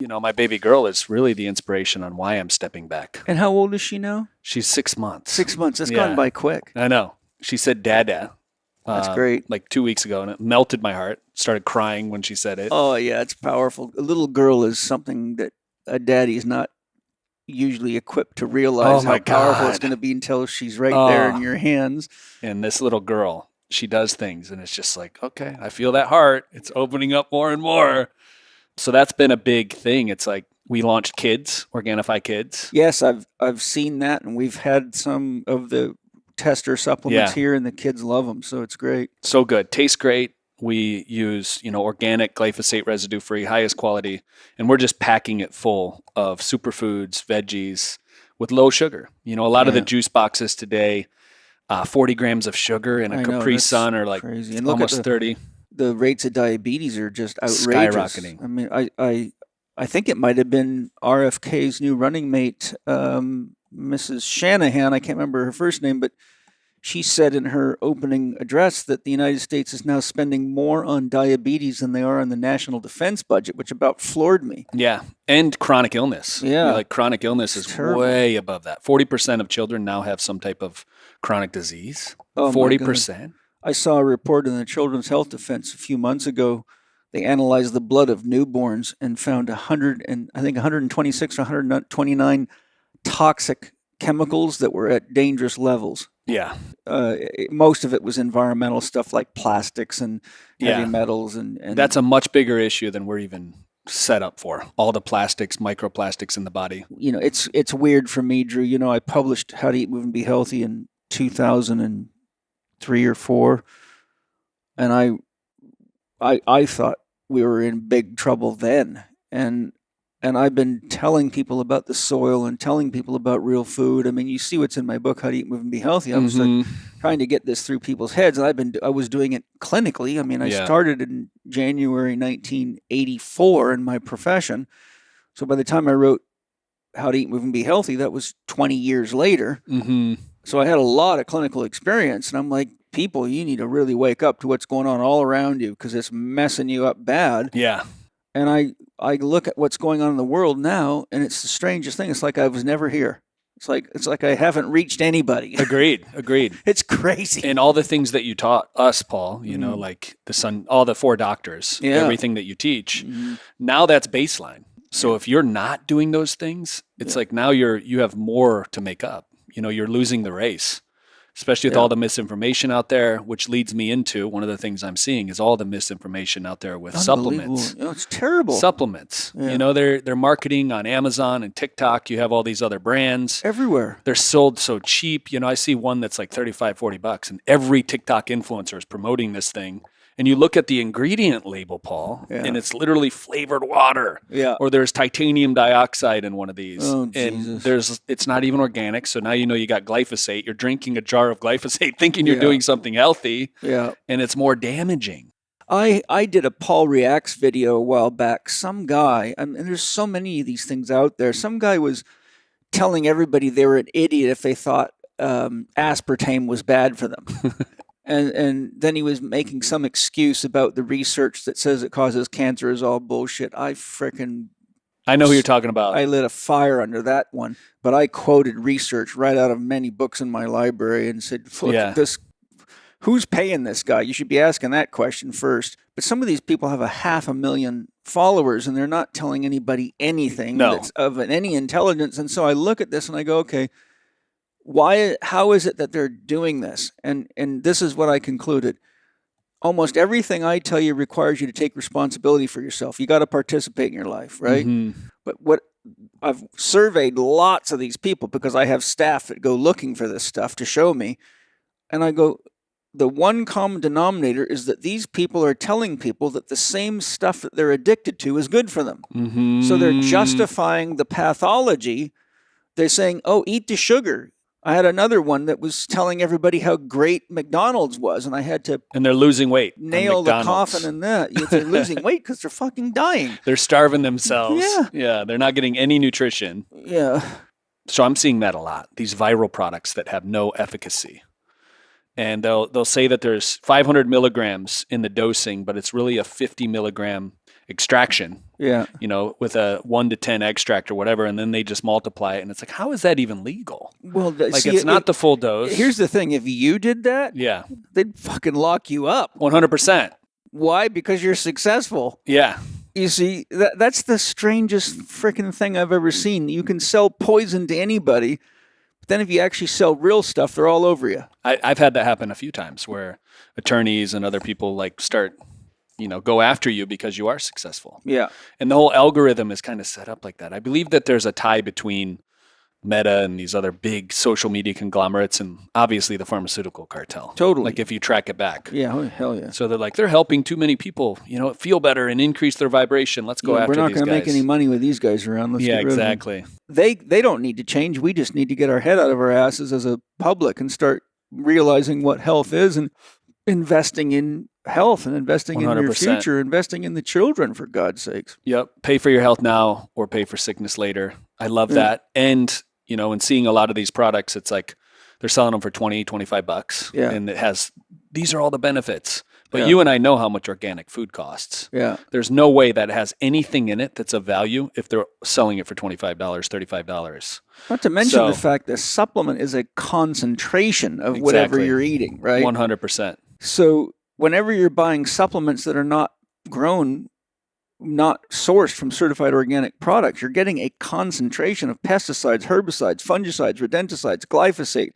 My baby girl is really the inspiration on why I'm stepping back. And how old is she now? She's 6 months. 6 months. That's gone by quick. I know. She said Dada. That's great. Like 2 weeks ago, and it melted my heart. Started crying when she said it. Oh, yeah, it's powerful. A little girl is something that a daddy's not usually equipped to realize how powerful it's going to be until she's right there in your hands. And this little girl, she does things, and it's just like, okay, I feel that heart. It's opening up more and more. So that's been a big thing. It's like we launched Kids, Organifi Kids. Yes, I've seen that, and we've had some of the tester supplements here, and the kids love them, so it's great. So good. Tastes great. We use, organic glyphosate residue-free, highest quality, and we're just packing it full of superfoods, veggies with low sugar. A lot of the juice boxes today, 40 grams of sugar in a Capri Sun are like crazy. And almost 30. The rates of diabetes are just outrageous. Skyrocketing. I mean, I think it might have been RFK's new running mate, Mrs. Shanahan. I can't remember her first name, but she said in her opening address that the United States is now spending more on diabetes than they are on the national defense budget, which about floored me. Yeah, and chronic illness. Yeah. Chronic illness is terrible. Way above that. 40% of children now have some type of chronic disease. 40%. I saw a report in the Children's Health Defense a few months ago. They analyzed the blood of newborns and found 126 or 129 toxic chemicals that were at dangerous levels. Yeah. Most of it was environmental stuff like plastics and heavy metals. And that's a much bigger issue than we're even set up for. All the plastics, microplastics in the body. It's weird for me, Drew. I published How to Eat, Move, and Be Healthy in 2003 or 4. And I thought we were in big trouble then. And I've been telling people about the soil and telling people about real food. I mean, you see what's in my book, How to Eat, Move, and Be Healthy. I was trying to get this through people's heads, and I was doing it clinically. I mean, I started in January 1984 in my profession. So by the time I wrote How to Eat, Move, and Be Healthy, that was 20 years later. Mm-hmm. So I had a lot of clinical experience, and I'm like, people, you need to really wake up to what's going on all around you because it's messing you up bad. Yeah. And I look at what's going on in the world now, and it's the strangest thing. It's like I was never here. It's like I haven't reached anybody. Agreed. It's crazy. And all the things that you taught us, Paul, like all the 4 doctors, everything that you teach, now that's baseline. So if you're not doing those things, it's like now you have more to make up. You're losing the race. Especially with all the misinformation out there, which leads me into one of the things I'm seeing is all the misinformation out there with supplements. It's terrible. Supplements. Yeah. They're marketing on Amazon and TikTok. You have all these other brands. Everywhere. They're sold so cheap. I see one that's like $35-$40, and every TikTok influencer is promoting this thing. And you look at the ingredient label, Paul, and it's literally flavored water. Yeah. Or there's titanium dioxide in one of these. Oh, and Jesus. it's not even organic. So now you got glyphosate. You're drinking a jar of glyphosate thinking you're doing something healthy. Yeah. And it's more damaging. I did a Paul Reacts video a while back. Some guy, and there's so many of these things out there. Some guy was telling everybody they were an idiot if they thought aspartame was bad for them. And then he was making some excuse about the research that says it causes cancer is all bullshit. I know who you're talking about. I lit a fire under that one. But I quoted research right out of many books in my library and said, look, who's paying this guy? You should be asking that question first. But some of these people have 500,000 followers, and they're not telling anybody anything that's of any intelligence. And so I look at this and I go, okay, how is it that they're doing this? And this is what I concluded. Almost everything I tell you requires you to take responsibility for yourself. You got to participate in your life, right? Mm-hmm. But what I've surveyed lots of these people because I have staff that go looking for this stuff to show me. And I go, the one common denominator is that these people are telling people that the same stuff that they're addicted to is good for them. Mm-hmm. So they're justifying the pathology. They're saying, oh, eat the sugar. I had another one that was telling everybody how great McDonald's was, and I had to and they're losing weight. Nail the coffin in that. They're losing weight because they're fucking dying. They're starving themselves. Yeah. They're not getting any nutrition. Yeah. So I'm seeing that a lot. These viral products that have no efficacy, and they'll say that there's 500 milligrams in the dosing, but it's really a 50 milligram extraction. Yeah. With a 1 to 10 extract or whatever, and then they just multiply it, and it's like, how is that even legal? Well, it's not the full dose. Here's the thing: if you did that, they'd fucking lock you up. 100%. Why? Because you're successful. Yeah. You see, that's the strangest freaking thing I've ever seen. You can sell poison to anybody, but then if you actually sell real stuff, they're all over you. I've had that happen a few times where attorneys and other people start go after you because you are successful. Yeah. And the whole algorithm is kind of set up like that. I believe that there's a tie between Meta and these other big social media conglomerates and obviously the pharmaceutical cartel. Totally. If you track it back. Yeah, oh, hell yeah. So they're helping too many people, feel better and increase their vibration. Let's go after these guys. We're not going to make any money with these guys around. Let's get rid exactly. of them. They don't need to change. We just need to get our head out of our asses as a public and start realizing what health is and investing in health and investing 100%. In your future, investing in the children, for God's sakes. Yep. Pay for your health now or pay for sickness later. I love that. And, and seeing a lot of these products, it's like they're selling them for $20, $25. Yeah. And these are all the benefits. But you and I know how much organic food costs. Yeah. There's no way that it has anything in it that's of value if they're selling it for $25, $35. Not to mention the fact that supplement is a concentration of whatever you're eating, right? 100%. So whenever you're buying supplements that are not grown, not sourced from certified organic products, you're getting a concentration of pesticides, herbicides, fungicides, rodenticides, glyphosate,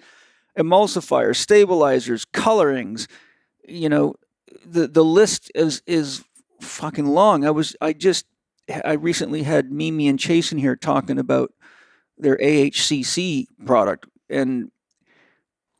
emulsifiers, stabilizers, colorings. The list is fucking long. I recently had Mimi and Chase in here talking about their AHCC product, and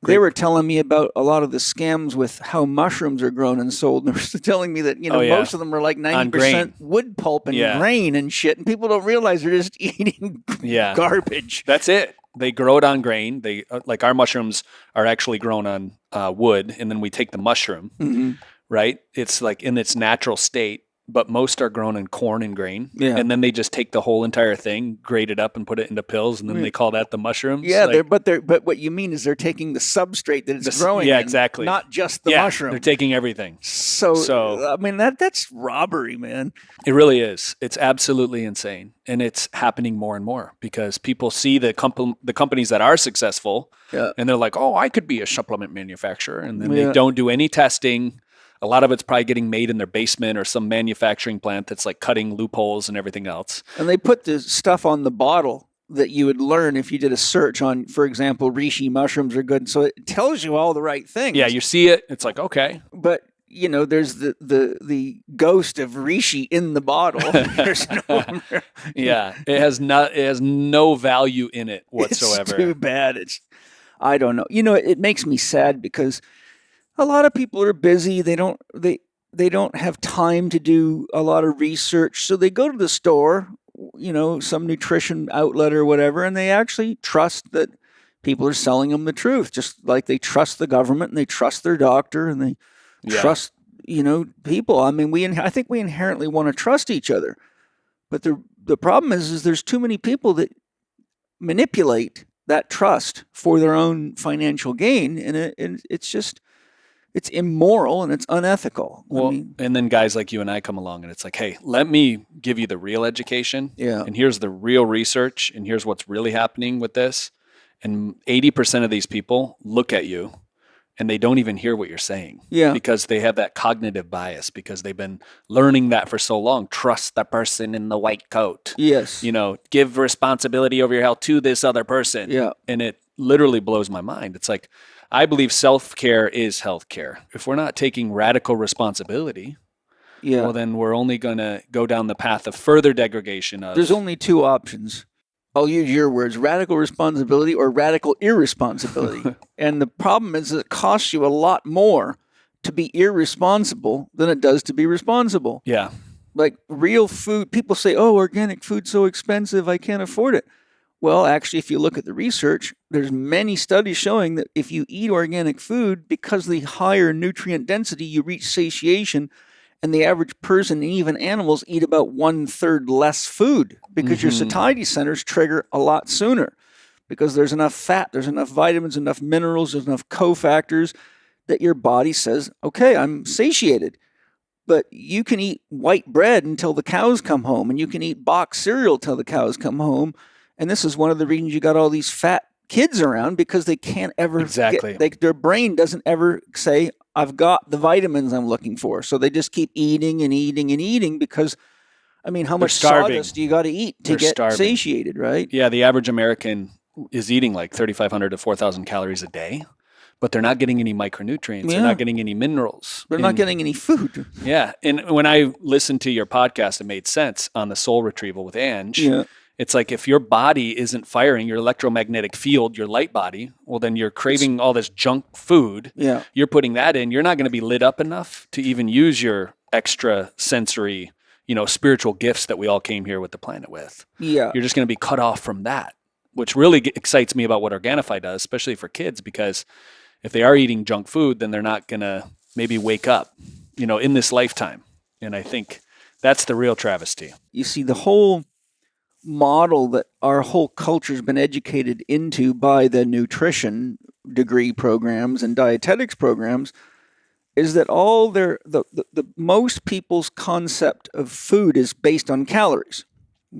they were telling me about a lot of the scams with how mushrooms are grown and sold. And they were telling me that, most of them are like 90% wood pulp and grain and shit. And people don't realize they're just eating garbage. That's it. They grow it on grain. They our mushrooms are actually grown on wood. And then we take the mushroom, right? It's in its natural state. But most are grown in corn and grain. Yeah. And then they just take the whole entire thing, grate it up and put it into pills, and then they call that the mushrooms. Yeah, but what you mean is they're taking the substrate that it's growing in, exactly. Not just the mushroom. They're taking everything. So I mean, that's robbery, man. It really is. It's absolutely insane. And it's happening more and more because people see the companies that are successful, and they're like, oh, I could be a supplement manufacturer. And then they don't do any testing. A lot of it's probably getting made in their basement or some manufacturing plant that's cutting loopholes and everything else. And they put the stuff on the bottle that you would learn if you did a search on, for example, reishi mushrooms are good. So it tells you all the right things. Yeah, you see it. It's like, okay. But, there's the ghost of reishi in the bottle. There's no. Yeah, it has no value in it whatsoever. It's too bad. I don't know. It makes me sad because a lot of people are busy. They don't have time to do a lot of research. So they go to the store, some nutrition outlet or whatever, and they actually trust that people are selling them the truth, just like they trust the government and they trust their doctor and they trust, people. I mean, I think we inherently want to trust each other. But the problem is there's too many people that manipulate that trust for their own financial gain. And it's immoral and it's unethical. Well, and then guys like you and I come along and it's like, hey, let me give you the real education. Yeah. And here's the real research and here's what's really happening with this. And 80% of these people look at you and they don't even hear what you're saying. Yeah. Because they have that cognitive bias because they've been learning that for so long. Trust the person in the white coat. Yes. Give responsibility over your health to this other person. Yeah. And it literally blows my mind. It's like, I believe self-care is healthcare. If we're not taking radical responsibility, well, then we're only going to go down the path of further degradation. There's only two options. I'll use your words, radical responsibility or radical irresponsibility. And the problem is that it costs you a lot more to be irresponsible than it does to be responsible. Yeah. Like real food, people say, oh, organic food's so expensive, I can't afford it. Well, actually, if you look at the research, there's many studies showing that if you eat organic food, because of the higher nutrient density, you reach satiation, and the average person and even animals eat about 1/3 less food because your satiety centers trigger a lot sooner because there's enough fat, there's enough vitamins, enough minerals, there's enough cofactors that your body says, okay, I'm satiated. But you can eat white bread until the cows come home, and you can eat boxed cereal till the cows come home. And this is one of the reasons you got all these fat kids around, because they can't ever their brain doesn't ever say, I've got the vitamins I'm looking for. So they just keep eating and eating and eating because, I mean, how much sawdust do you got to eat to get satiated, right? Yeah, the average American is eating like 3,500 to 4,000 calories a day, but they're not getting any micronutrients. They're not getting any minerals. They're not getting any food. Yeah. And when I listened to your podcast, it made sense on the soul retrieval with Ange. Yeah. It's like if your body isn't firing your electromagnetic field, your light body, well, then you're craving all this junk food. Yeah. You're putting that in. You're not going to be lit up enough to even use your extra sensory, spiritual gifts that we all came here with the planet with. Yeah. You're just going to be cut off from that, which really excites me about what Organifi does, especially for kids, because if they are eating junk food, then they're not going to maybe wake up, in this lifetime. And I think that's the real travesty. You see, the whole model that our whole culture's been educated into by the nutrition degree programs and dietetics programs is that all the most people's concept of food is based on calories.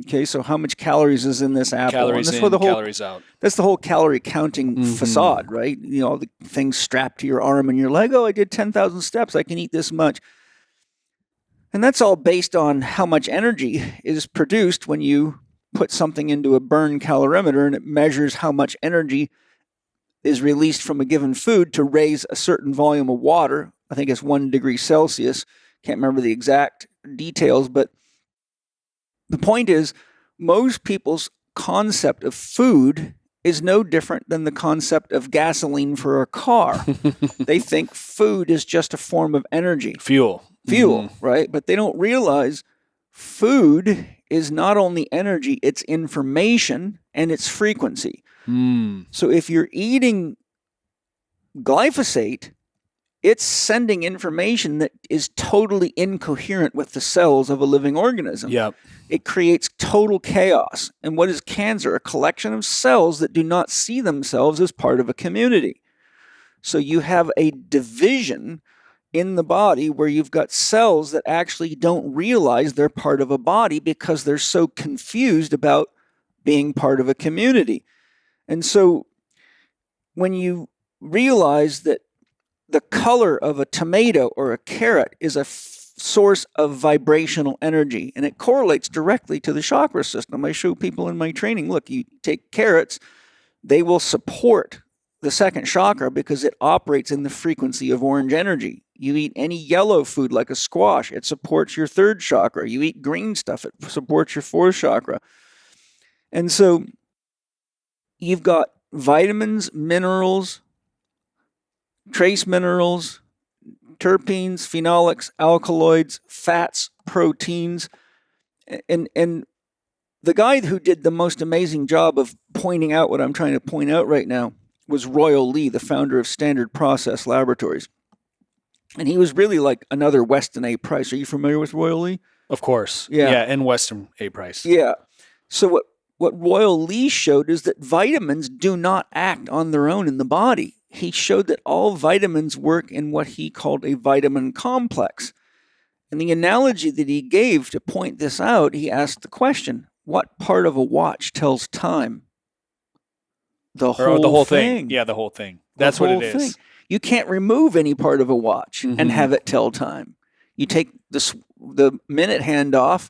Okay, so how much calories is in this apple? Calories in, calories out. That's the whole calorie counting facade, right? The things strapped to your arm and you're like, oh, I did 10,000 steps. I can eat this much. And that's all based on how much energy is produced when you put something into a burn calorimeter, and it measures how much energy is released from a given food to raise a certain volume of water. I think it's 1 degree Celsius. Can't remember the exact details, but the point is, most people's concept of food is no different than the concept of gasoline for a car. They think food is just a form of energy. Fuel, right? But they don't realize food is not only energy, it's information and it's frequency. So if you're eating glyphosate, it's sending information that is totally incoherent with the cells of a living organism. Yep. It creates total chaos. And what is cancer? A collection of cells that do not see themselves as part of a community. So you have a division in the body where you've got cells that actually don't realize they're part of a body because they're so confused about being part of a community. And so when you realize that the color of a tomato or a carrot is a source of vibrational energy, and it correlates directly to the chakra system. I show people in my training, look, you take carrots, they will support the second chakra because it operates in the frequency of orange energy. You eat any yellow food like a squash, it supports your third chakra. You eat green stuff, it supports your fourth chakra. And so you've got vitamins, minerals, trace minerals, terpenes, phenolics, alkaloids, fats, proteins. And the guy who did the most amazing job of pointing out what I'm trying to point out right now was Royal Lee, the founder of Standard Process Laboratories. And he was really like another Weston A. Price. Are you familiar with Royal Lee? Of course. Yeah, and Weston A. Price. Yeah. So what Royal Lee showed is that vitamins do not act on their own in the body. He showed that all vitamins work in what he called a vitamin complex. And the analogy that he gave to point this out, he asked the question, what part of a watch tells time? The whole thing. Yeah, the whole thing. That's what it is. You can't remove any part of a watch and have it tell time. You take the minute hand off,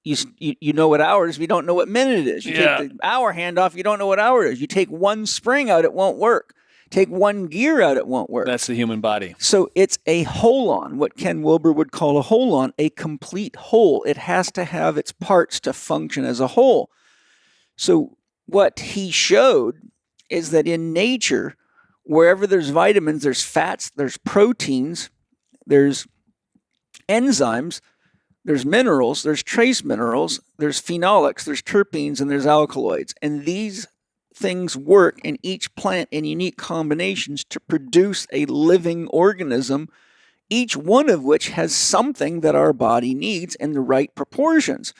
you know what hour it is, but you don't know what minute it is. You take the hour hand off, you don't know what hour it is. You take one spring out, it won't work. Take one gear out, it won't work. That's the human body. So it's a whole-on, what Ken Wilber would call a whole-on, a complete whole. It has to have its parts to function as a whole. So what he showed is that in nature, wherever there's vitamins, there's fats, there's proteins, there's enzymes, there's minerals, there's trace minerals, there's phenolics, there's terpenes, and there's alkaloids. And these things work in each plant in unique combinations to produce a living organism, each one of which has something that our body needs in the right proportions.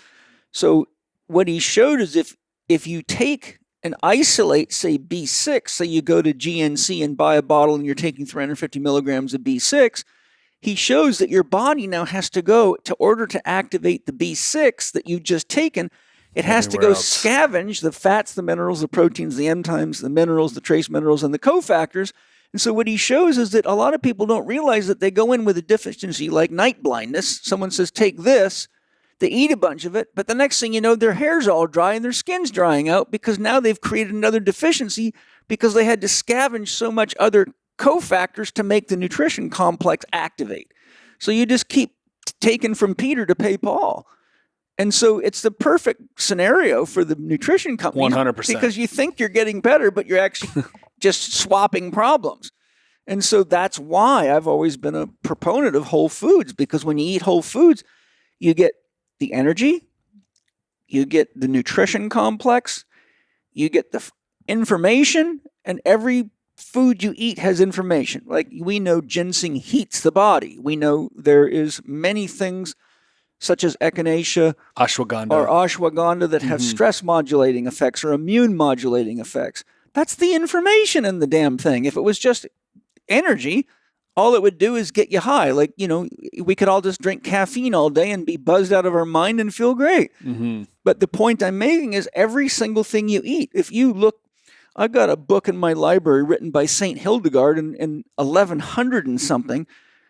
So what he showed is if you take and isolate, say, B6, say you go to GNC and buy a bottle and you're taking 350 milligrams of B6, he shows that your body now has to go, to order to activate the B6 that you've just taken, it has to go scavenge the fats, the minerals, the proteins, the enzymes, the minerals, the trace minerals, and the cofactors. And so what he shows is that a lot of people don't realize that they go in with a deficiency like night blindness. Someone says, take this. They eat a bunch of it, but the next thing you know, their hair's all dry and their skin's drying out because now they've created another deficiency because they had to scavenge so much other cofactors to make the nutrition complex activate. So you just keep taking from Peter to pay Paul. And so it's the perfect scenario for the nutrition company. 100%. Because you think you're getting better, but you're actually just swapping problems. And so that's why I've always been a proponent of whole foods, because when you eat whole foods, you get the energy, you get the nutrition complex, you get the information, and every food you eat has information. Like we know ginseng heats the body. We know there is many things such as echinacea or ashwagandha that have stress modulating effects or immune modulating effects. That's the information in the damn thing. If it was just energy, all it would do is get you high. Like, we could all just drink caffeine all day and be buzzed out of our mind and feel great. But the point I'm making is every single thing you eat, if you look, I've got a book in my library written by St. Hildegard in 1100 and something,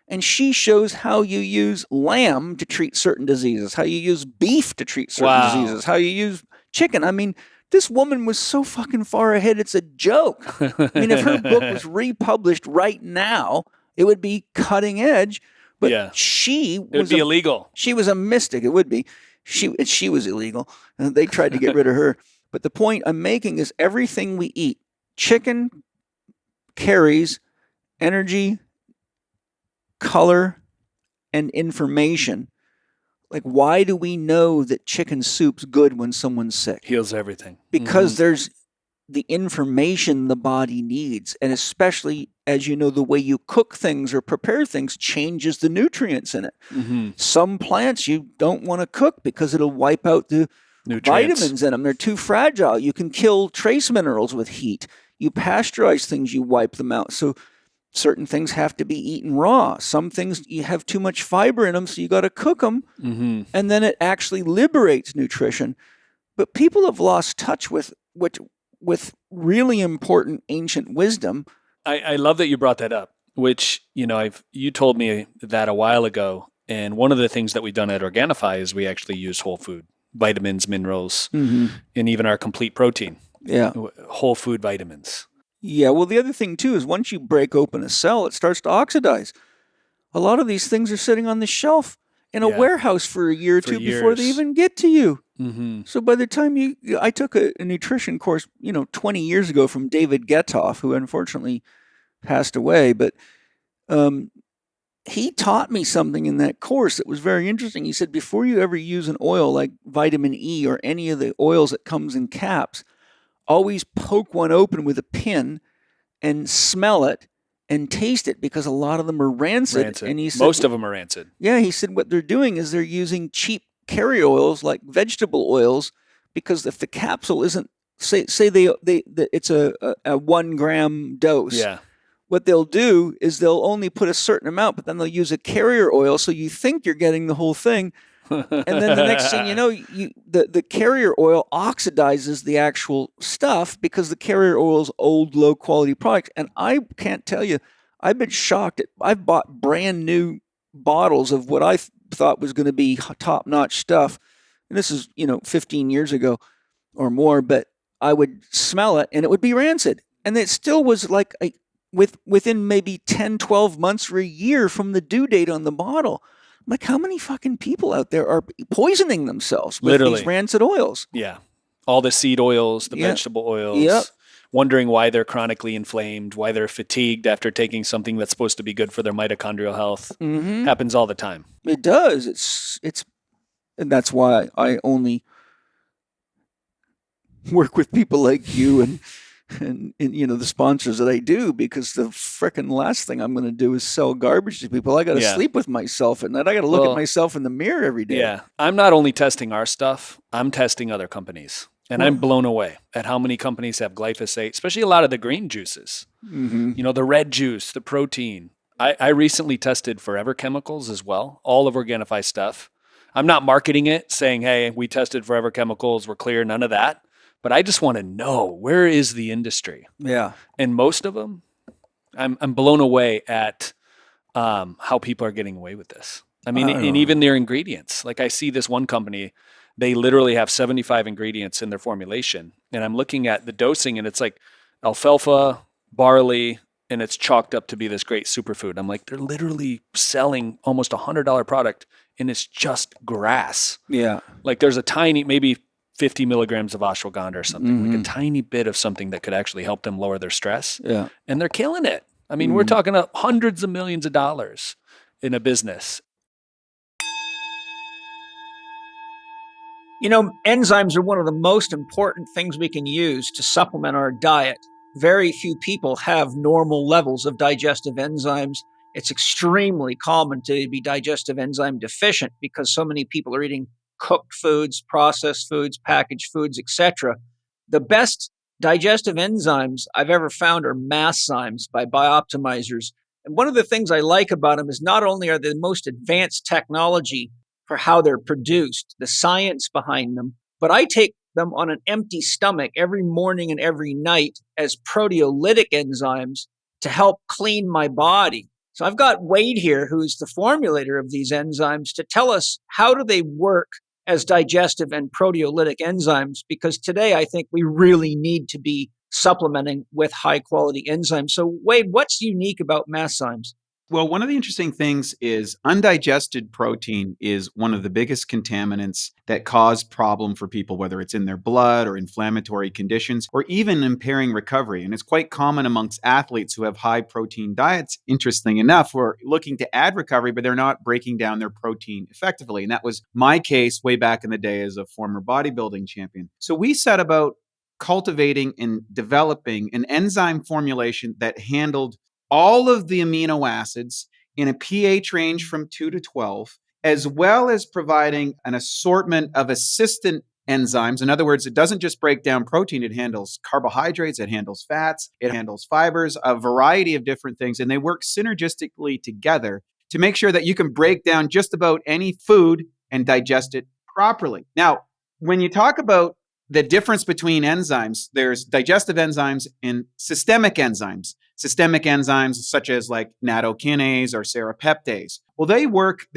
and she shows how you use lamb to treat certain diseases, how you use beef to treat certain diseases, how you use chicken. I mean, this woman was so fucking far ahead, it's a joke. I mean, if her book was republished right now, it would be cutting edge. But it would be illegal. She was a mystic. It would be. She was illegal. And they tried to get rid of her. But the point I'm making is everything we eat, chicken carries energy, color, and information. Like, why do we know that chicken soup's good when someone's sick? Heals everything. Because there's the information the body needs. And especially, as you know, the way you cook things or prepare things changes the nutrients in it. Some plants you don't want to cook because it'll wipe out the vitamins in them. They're too fragile. You can kill trace minerals with heat. You pasteurize things, you wipe them out. So certain things have to be eaten raw. Some things you have too much fiber in them, so you got to cook them. And then it actually liberates nutrition. But people have lost touch with really important ancient wisdom. I love that you brought that up, which, you told me that a while ago. And one of the things that we've done at Organifi is we actually use whole food, vitamins, minerals, and even our complete protein. Yeah. Whole food vitamins. Yeah. Well, the other thing too is once you break open a cell, it starts to oxidize. A lot of these things are sitting on the shelf in a warehouse for a year or two before they even get to you. So by the time I took a nutrition course, 20 years ago from David Getoff, who unfortunately passed away, but he taught me something in that course that was very interesting. He said, before you ever use an oil like vitamin E or any of the oils that comes in caps, always poke one open with a pin and smell it and taste it, because a lot of them are rancid. And he said, most of them are rancid. Yeah, he said what they're doing is they're using cheap carrier oils like vegetable oils, because if the capsule isn't, say it's a 1 gram dose. Yeah. What they'll do is they'll only put a certain amount, but then they'll use a carrier oil, so you think you're getting the whole thing. And then the next thing you know, the carrier oil oxidizes the actual stuff because the carrier oil is old, low-quality products. And I can't tell you, I've been shocked. I've bought brand new bottles of what I thought was going to be top-notch stuff. And this is, 15 years ago or more, but I would smell it and it would be rancid. And it still was like within maybe 10, 12 months or a year from the due date on the bottle. I'm like, how many fucking people out there are poisoning themselves with these rancid oils? Yeah. All the seed oils, the vegetable oils, wondering why they're chronically inflamed, why they're fatigued after taking something that's supposed to be good for their mitochondrial health. Happens all the time. It does. It's, and that's why I only work with people like you and the sponsors that I do, because the frickin' last thing I'm going to do is sell garbage to people. I got to sleep with myself at night. I got to look at myself in the mirror every day. Yeah. I'm not only testing our stuff, I'm testing other companies. And I'm blown away at how many companies have glyphosate, especially a lot of the green juices. The red juice, the protein. I recently tested Forever Chemicals as well, all of Organifi stuff. I'm not marketing it, saying, hey, we tested Forever Chemicals, we're clear, none of that. But I just want to know, where is the industry? Yeah. And most of them, I'm blown away at how people are getting away with this. I mean, and even their ingredients. Like I see this one company, they literally have 75 ingredients in their formulation. And I'm looking at the dosing and it's like alfalfa, barley, and it's chalked up to be this great superfood. I'm like, they're literally selling almost $100 product and it's just grass. Yeah. Like there's a tiny, maybe 50 milligrams of ashwagandha or something, like a tiny bit of something that could actually help them lower their stress. Yeah. And they're killing it. I mean, we're talking about hundreds of millions of dollars in a business. You know, enzymes are one of the most important things we can use to supplement our diet. Very few people have normal levels of digestive enzymes. It's extremely common to be digestive enzyme deficient because so many people are eating cooked foods, processed foods, packaged foods, etc. The best digestive enzymes I've ever found are masszymes by Bioptimizers. And one of the things I like about them is not only are they the most advanced technology for how they're produced, the science behind them, but I take them on an empty stomach every morning and every night as proteolytic enzymes to help clean my body. So I've got Wade here, who's the formulator of these enzymes, to tell us how do they work as digestive and proteolytic enzymes, because today I think we really need to be supplementing with high quality enzymes. So Wade, what's unique about masszymes? Well, one of the interesting things is undigested protein is one of the biggest contaminants that cause problem for people, whether it's in their blood or inflammatory conditions or even impairing recovery. And it's quite common amongst athletes who have high protein diets, interesting enough, who are looking to add recovery, but they're not breaking down their protein effectively. And that was my case way back in the day as a former bodybuilding champion. So we set about cultivating and developing an enzyme formulation that handled all of the amino acids in a pH range from 2 to 12, as well as providing an assortment of assistant enzymes. In other words, it doesn't just break down protein, it handles carbohydrates, it handles fats, it handles fibers, a variety of different things, and they work synergistically together to make sure that you can break down just about any food and digest it properly. Now, when you talk about the difference between enzymes, there's digestive enzymes and systemic enzymes. Systemic enzymes such as like nattokinase or serrapeptase. Well, they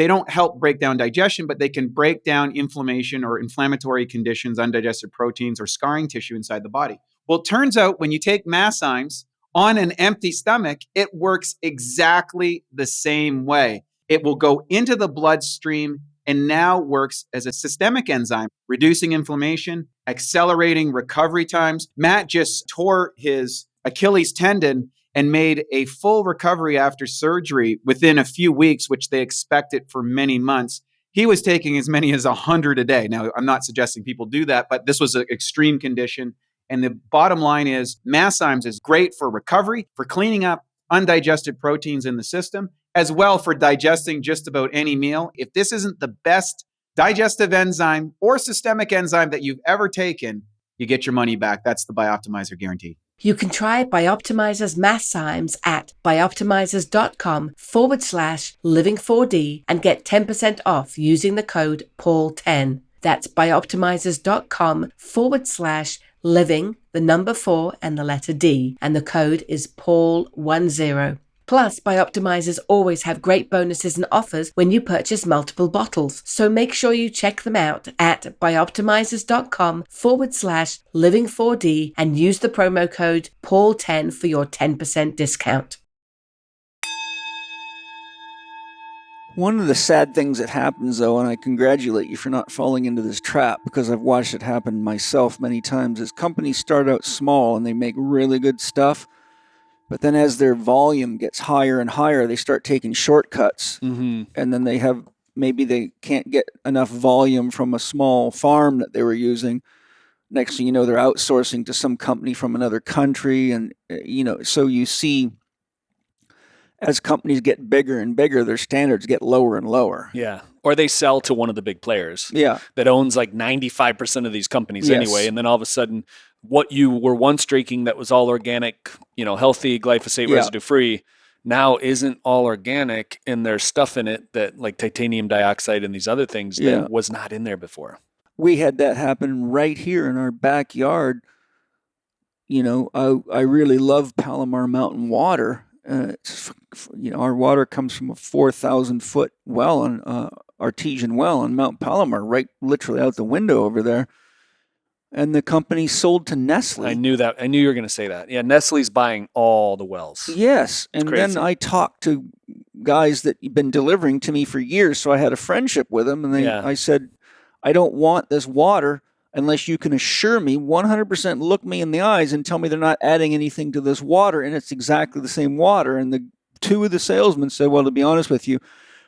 don't help break down digestion, but they can break down inflammation or inflammatory conditions, undigested proteins, or scarring tissue inside the body. Well, it turns out when you take masszymes on an empty stomach, it works exactly the same way. It will go into the bloodstream and now works as a systemic enzyme, reducing inflammation, accelerating recovery times. Matt just tore his Achilles tendon and made a full recovery after surgery within a few weeks, which they expected for many months. He was taking as many as 100 a day. Now, I'm not suggesting people do that, but this was an extreme condition. And the bottom line is masszymes is great for recovery, for cleaning up undigested proteins in the system, as well for digesting just about any meal. If this isn't the best digestive enzyme or systemic enzyme that you've ever taken, you get your money back. That's the Bioptimizer guarantee. You can try Bioptimizer's masszymes at bioptimizers.com/living4D and get 10% off using the code PAUL10. That's bioptimizers.com/living, the number 4 and the letter D, and the code is PAUL10. Plus, Bioptimizers always have great bonuses and offers when you purchase multiple bottles. So make sure you check them out at bioptimizers.com/living4D and use the promo code PAUL10 for your 10% discount. One of the sad things that happens, though, and I congratulate you for not falling into this trap because I've watched it happen myself many times, is companies start out small and they make really good stuff. But then as their volume gets higher and higher, they start taking shortcuts. Mm-hmm. And then maybe they can't get enough volume from a small farm that they were using. Next thing you know, they're outsourcing to some company from another country. And, so you see, as companies get bigger and bigger, their standards get lower and lower. Yeah. Or they sell to one of the big players. Yeah. That owns like 95% of these companies anyway. And then all of a sudden, what you were once drinking that was all organic, healthy, glyphosate residue free, now isn't all organic, and there's stuff in it that like titanium dioxide and these other things that was not in there before. We had that happen right here in our backyard. I really love Palomar Mountain water. Our water comes from a 4,000-foot well, artesian well on Mount Palomar, right literally out the window over there. And the company sold to Nestle. I knew that. I knew you were going to say that. Yeah, Nestle's buying all the wells. Yes. And then I talked to guys that have been delivering to me for years, so I had a friendship with them. And I said, I don't want this water unless you can assure me 100%, look me in the eyes and tell me they're not adding anything to this water and it's exactly the same water. And the two of the salesmen said, well, to be honest with you,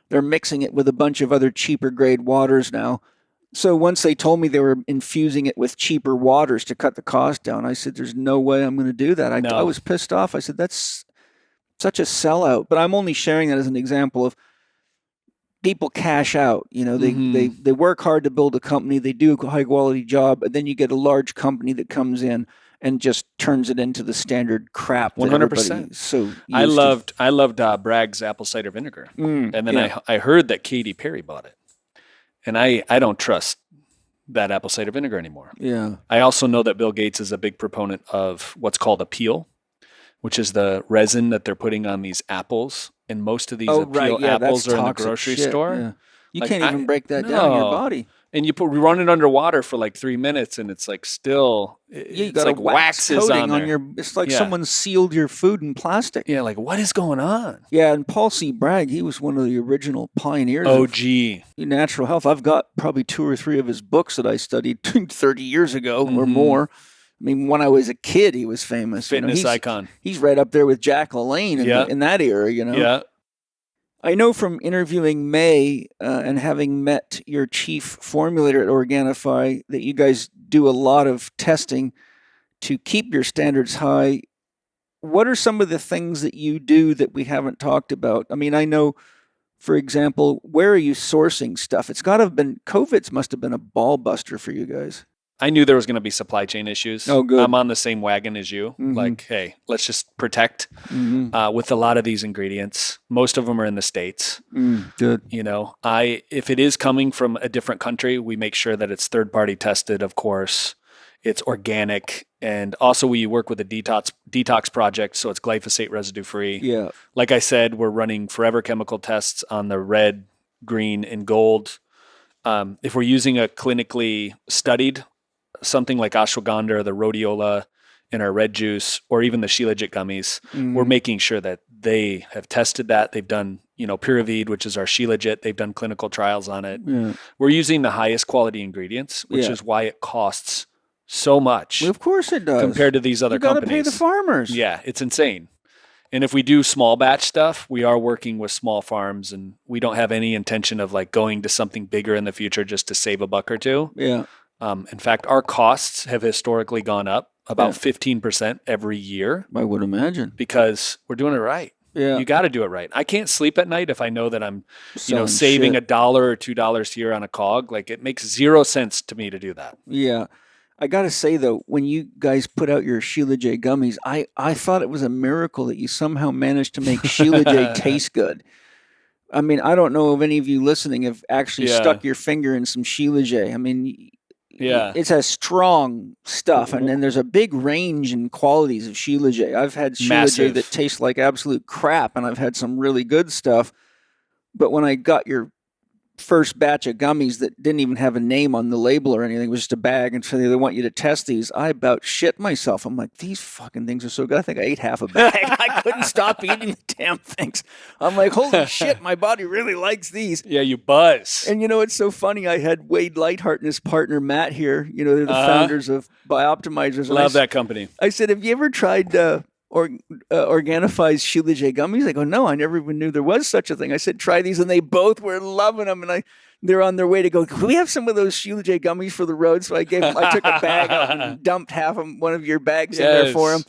they're mixing it with a bunch of other cheaper grade waters now. So once they told me they were infusing it with cheaper waters to cut the cost down, I said, there's no way I'm going to do that. I was pissed off. I said, that's such a sellout. But I'm only sharing that as an example of people cash out. They work hard to build a company. They do a high quality job. And then you get a large company that comes in and just turns it into the standard crap. 100%. So I loved Bragg's apple cider vinegar. And then I heard that Katy Perry bought it. And I don't trust that apple cider vinegar anymore. Yeah. I also know that Bill Gates is a big proponent of what's called a peel, which is the resin that they're putting on these apples. And most of these apples are in the grocery store. Yeah. You can't even break that down in your body. And you run it under water for like 3 minutes, and it's like still, it's like waxes on there. It's like someone sealed your food in plastic. Yeah, like what is going on? Yeah, and Paul C. Bragg, he was one of the original pioneers of natural health. I've got probably 2 or 3 of his books that I studied 30 years ago or more. I mean, when I was a kid, he was famous. Fitness icon. He's right up there with Jack LaLanne in that era, Yeah. I know from interviewing May and having met your chief formulator at Organifi that you guys do a lot of testing to keep your standards high. What are some of the things that you do that we haven't talked about? I mean, I know, for example, where are you sourcing stuff? It's got to have been, COVID's must have been a ball buster for you guys. I knew there was going to be supply chain issues. Oh, good. I'm on the same wagon as you. Like, hey, let's just protect with a lot of these ingredients. Most of them are in the States. Good. If it is coming from a different country, we make sure that it's third-party tested, of course. It's organic. And also we work with a detox project, so it's glyphosate residue-free. Yeah. Like I said, we're running forever chemical tests on the red, green, and gold. If we're using a clinically studied something like ashwagandha or the rhodiola in our red juice, or even the shilajit gummies, we're making sure that they have tested that. They've done, Pyravide, which is our shilajit. They've done clinical trials on it. Yeah. We're using the highest quality ingredients, which is why it costs so much. Well, of course it does. Compared to these other companies. You got to pay the farmers. Yeah, it's insane. And if we do small batch stuff, we are working with small farms, and we don't have any intention of like going to something bigger in the future just to save a buck or two. Yeah. In fact, our costs have historically gone up about 15% every year. I would imagine. Because we're doing it right. Yeah. You got to do it right. I can't sleep at night if I know that I'm, saving $1 or $2 here on a cog. Like, it makes zero sense to me to do that. Yeah. I got to say, though, when you guys put out your shilajit gummies, I thought it was a miracle that you somehow managed to make shilajit taste good. I mean, I don't know if any of you listening have actually stuck your finger in some shilajit. I mean, it's a strong stuff, and then there's a big range in qualities of shilajit. I've had shilajit that tastes like absolute crap, and I've had some really good stuff. But when I got your first batch of gummies that didn't even have a name on the label or anything, it was just a bag, and so they want you to test these, I about shit myself. I'm like, these fucking things are so good. I think I ate half a bag. I couldn't stop eating the damn things. I'm like, holy shit, my body really likes these. Yeah, you buzz. And it's so funny. I had Wade Lightheart and his partner Matt here. They're the founders of Bioptimizers. Love that company. I said, have you ever tried Organifi's shilajit gummies? They go, no, I never even knew there was such a thing. I said, try these, and they both were loving them. And they're on their way to go, can we have some of those shilajit gummies for the road? So I took a bag out and dumped half of one of your bags in there for them.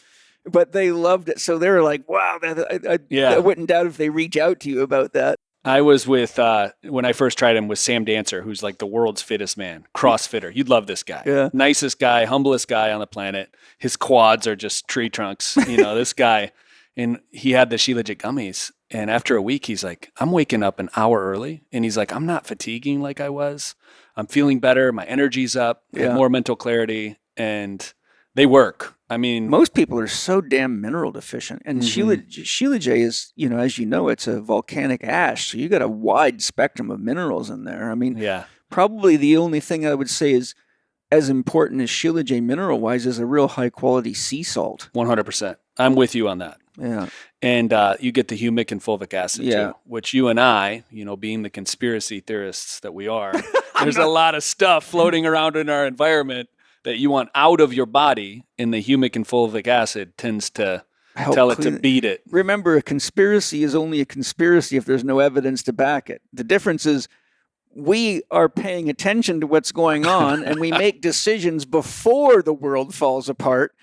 But they loved it. So they were like, wow, I wouldn't doubt if they reach out to you about that. I was with, when I first tried him, with Sam Dancer, who's like the world's fittest man, CrossFitter. You'd love this guy. Yeah. Nicest guy, humblest guy on the planet. His quads are just tree trunks, this guy. And he had the Shilajit gummies. And after a week, he's like, I'm waking up an hour early. And he's like, I'm not fatiguing like I was. I'm feeling better. My energy's up. I have more mental clarity. And they work. I mean, most people are so damn mineral deficient. And Shilajit is, as you know, it's a volcanic ash. So you got a wide spectrum of minerals in there. I mean, probably the only thing I would say is as important as Shilajit mineral-wise is a real high-quality sea salt. 100%. I'm with you on that. Yeah. And you get the humic and fulvic acid too, which you and I, being the conspiracy theorists that we are, there's a lot of stuff floating around in our environment that you want out of your body, and the humic and fulvic acid tends to tell it to beat it. Remember, a conspiracy is only a conspiracy if there's no evidence to back it. The difference is we are paying attention to what's going on, and we make decisions before the world falls apart,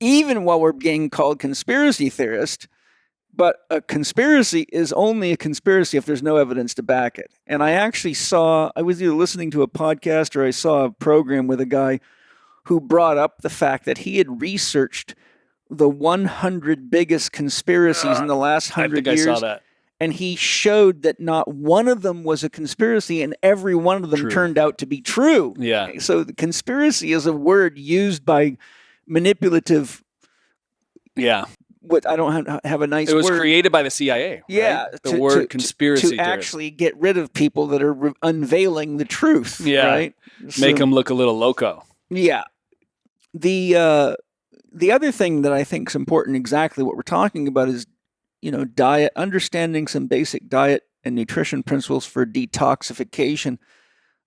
even while we're being called conspiracy theorists. But a conspiracy is only a conspiracy if there's no evidence to back it. And I actually I was either listening to a podcast or I saw a program with a guy who brought up the fact that he had researched the 100 biggest conspiracies in the last 100 years. I saw that. And he showed that not one of them was a conspiracy, and every one of them turned out to be true. Yeah. So the conspiracy is a word used by manipulative. Yeah. What I don't have a nice word. It was created by the CIA. Yeah. Right? The word conspiracy to actually get rid of people that are unveiling the truth. Yeah. Right. Make them look a little loco. Yeah. The other thing that I think is important, exactly what we're talking about, is diet, understanding some basic diet and nutrition principles for detoxification.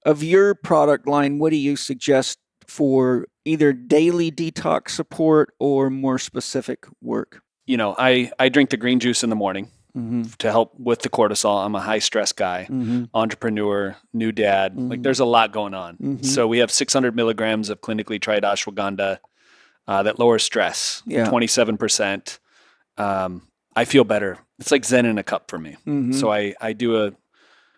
Of your product line, what do you suggest for either daily detox support or more specific work? I drink the green juice in the morning to help with the cortisol. I'm a high stress guy, entrepreneur, new dad. Like there's a lot going on. So we have 600 milligrams of clinically tried ashwagandha that lowers stress, 27%. I feel better. It's like Zen in a cup for me. So I do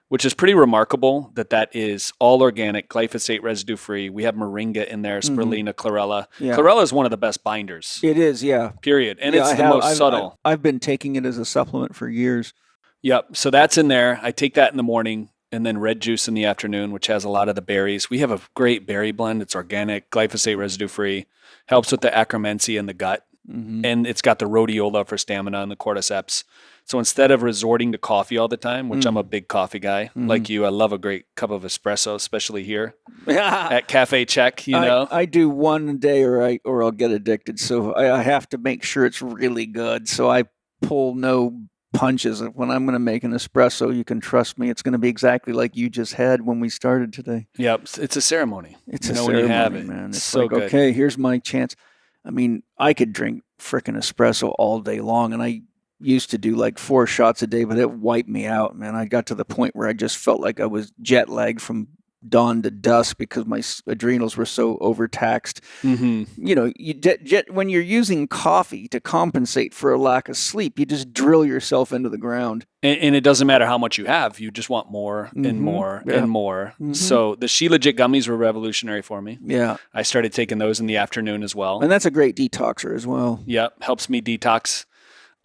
which is pretty remarkable that is all organic, glyphosate residue free. We have moringa in there, spirulina, chlorella. Yeah. Chlorella is one of the best binders. It is, yeah. Period. And it's the most subtle. I've been taking it as a supplement for years. Yep. So that's in there. I take that in the morning, and then red juice in the afternoon, which has a lot of the berries. We have a great berry blend. It's organic, glyphosate residue free, helps with the acromency in the gut. And it's got the rhodiola for stamina and the cordyceps. So instead of resorting to coffee all the time, which I'm a big coffee guy, like you, I love a great cup of espresso, especially here at Cafe Chek, I do one a day or I'll get addicted. So I have to make sure it's really good. So I pull no punches. When I'm going to make an espresso, you can trust me. It's going to be exactly like you just had when we started today. Yep. It's a ceremony. It's a ceremony, when you have it. Man. It's so like, good. Okay, here's my chance. I mean, I could drink frickin' espresso all day long, and I used to do like 4 shots a day, but it wiped me out, man. I got to the point where I just felt like I was jet lagged from dawn to dusk because my adrenals were so overtaxed. When you're using coffee to compensate for a lack of sleep, you just drill yourself into the ground. And it doesn't matter how much you have. You just want more and more and more. So the Shilajit gummies were revolutionary for me. Yeah. I started taking those in the afternoon as well. And that's a great detoxer as well. Yep. Helps me detox.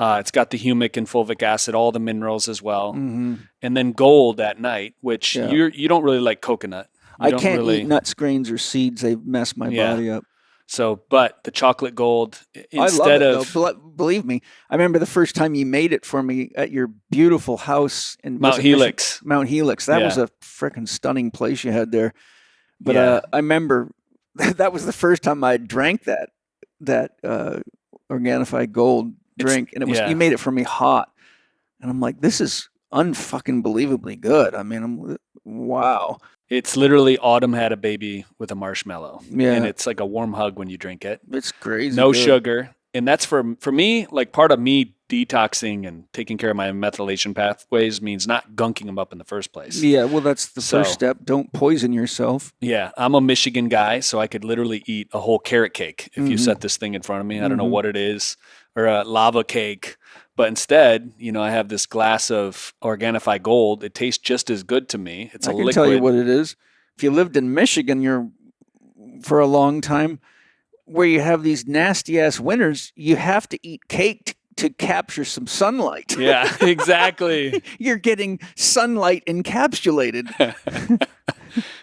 It's got the humic and fulvic acid, all the minerals as well. And then gold at night, which you don't really like coconut. I can't eat nuts, grains, or seeds. They mess my body up. So, but the chocolate gold, instead of... Believe me, I remember the first time you made it for me at your beautiful house in Mount Helix. Mount Helix. That was a freaking stunning place you had there. But I remember that was the first time I drank that Organifi Gold drink, and it was you made it for me hot, and I'm like, this is unfucking believably good. I mean, wow. It's literally autumn had a baby with a marshmallow. Yeah. And it's like a warm hug when you drink it. It's crazy. No sugar. And that's for me, like part of me detoxing and taking care of my methylation pathways means not gunking them up in the first place. Yeah, well, that's the first step. Don't poison yourself. Yeah, I'm a Michigan guy, so I could literally eat a whole carrot cake if you set this thing in front of me. I don't know what it is, or a lava cake. But instead, I have this glass of Organifi Gold. It tastes just as good to me. It's a liquid. I can tell you what it is. If you lived in Michigan for a long time, where you have these nasty-ass winters, you have to eat cake to capture some sunlight. Yeah, exactly. You're getting sunlight encapsulated.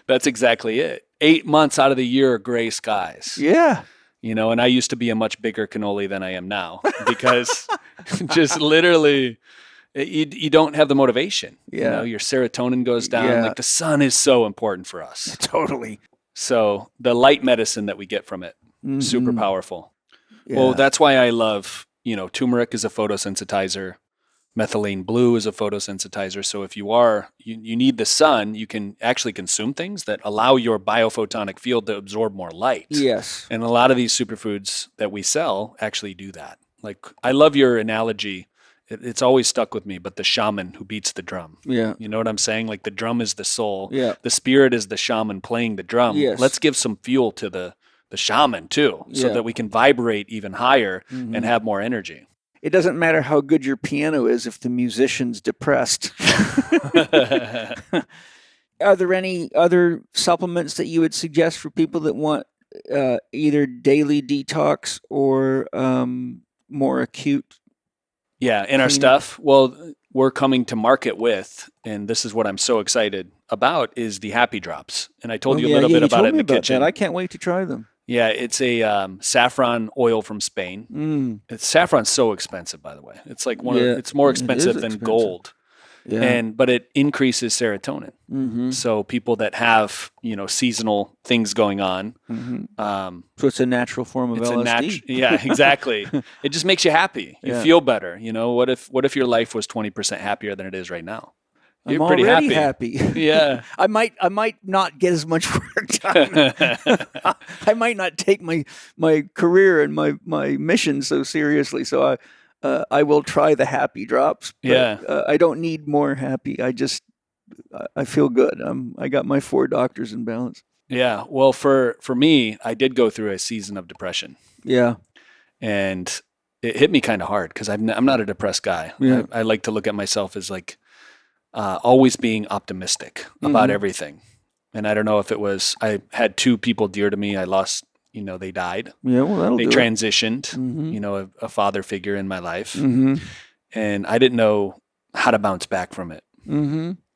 That's exactly it. 8 months out of the year are gray skies. Yeah. And I used to be a much bigger cannoli than I am now because just literally you don't have the motivation. Yeah. Your serotonin goes down. Yeah. Like the sun is so important for us. Totally. So the light medicine that we get from it, super powerful. Yeah. Well, that's why I love, turmeric is a photosensitizer. Methylene blue is a photosensitizer. So if you need the sun, you can actually consume things that allow your biophotonic field to absorb more light. Yes. And a lot of these superfoods that we sell actually do that. Like, I love your analogy. It's always stuck with me, but the shaman who beats the drum. Yeah. You know what I'm saying? Like the drum is the soul. Yeah. The spirit is the shaman playing the drum. Yes. Let's give some fuel to the shaman too, so that we can vibrate even higher and have more energy. It doesn't matter how good your piano is if the musician's depressed. Are there any other supplements that you would suggest for people that want either daily detox or more acute? Yeah, in our stuff, well, we're coming to market with, and this is what I'm so excited about, is the Happy Drops. And I told you a little bit about it in the kitchen. I can't wait to try them. Yeah, it's a saffron oil from Spain. Saffron's so expensive, by the way. It's like it's more expensive than gold. Yeah. But it increases serotonin. So people that have, seasonal things going on. So it's a natural form of LSD. Yeah, exactly. It just makes you happy. You feel better. What if your life was 20% happier than it is right now? You're I'm pretty already happy. Yeah. I might not get as much work done. I might not take my career and my mission so seriously. So I will try the Happy Drops. But, I don't need more happy. I feel good. I got my 4 doctors in balance. Yeah. Well, for me, I did go through a season of depression. Yeah. And it hit me kind of hard because I'm not a depressed guy. Yeah. I like to look at myself as like always being optimistic about everything. And I don't know if it was, I had 2 people dear to me. I lost, they died. Yeah, well, they transitioned, a father figure in my life. And I didn't know how to bounce back from it.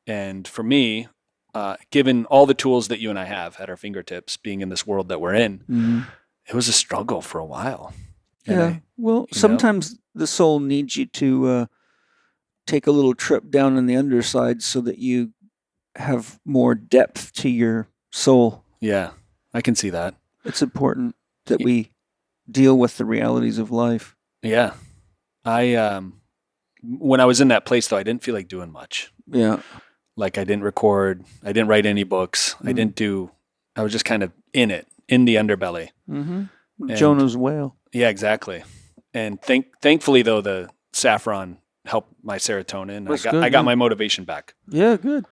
And for me, given all the tools that you and I have at our fingertips, being in this world that we're in, it was a struggle for a while. And sometimes the soul needs you to take a little trip down on the underside so that you have more depth to your soul. Yeah, I can see that. It's important that we deal with the realities of life. Yeah. When I was in that place, though, I didn't feel like doing much. Yeah. Like I didn't record. I didn't write any books. I was just kind of in it, in the underbelly. Jonah's whale. Yeah, exactly. And thankfully, though, the saffron helped my serotonin. I got my motivation back. Yeah, good.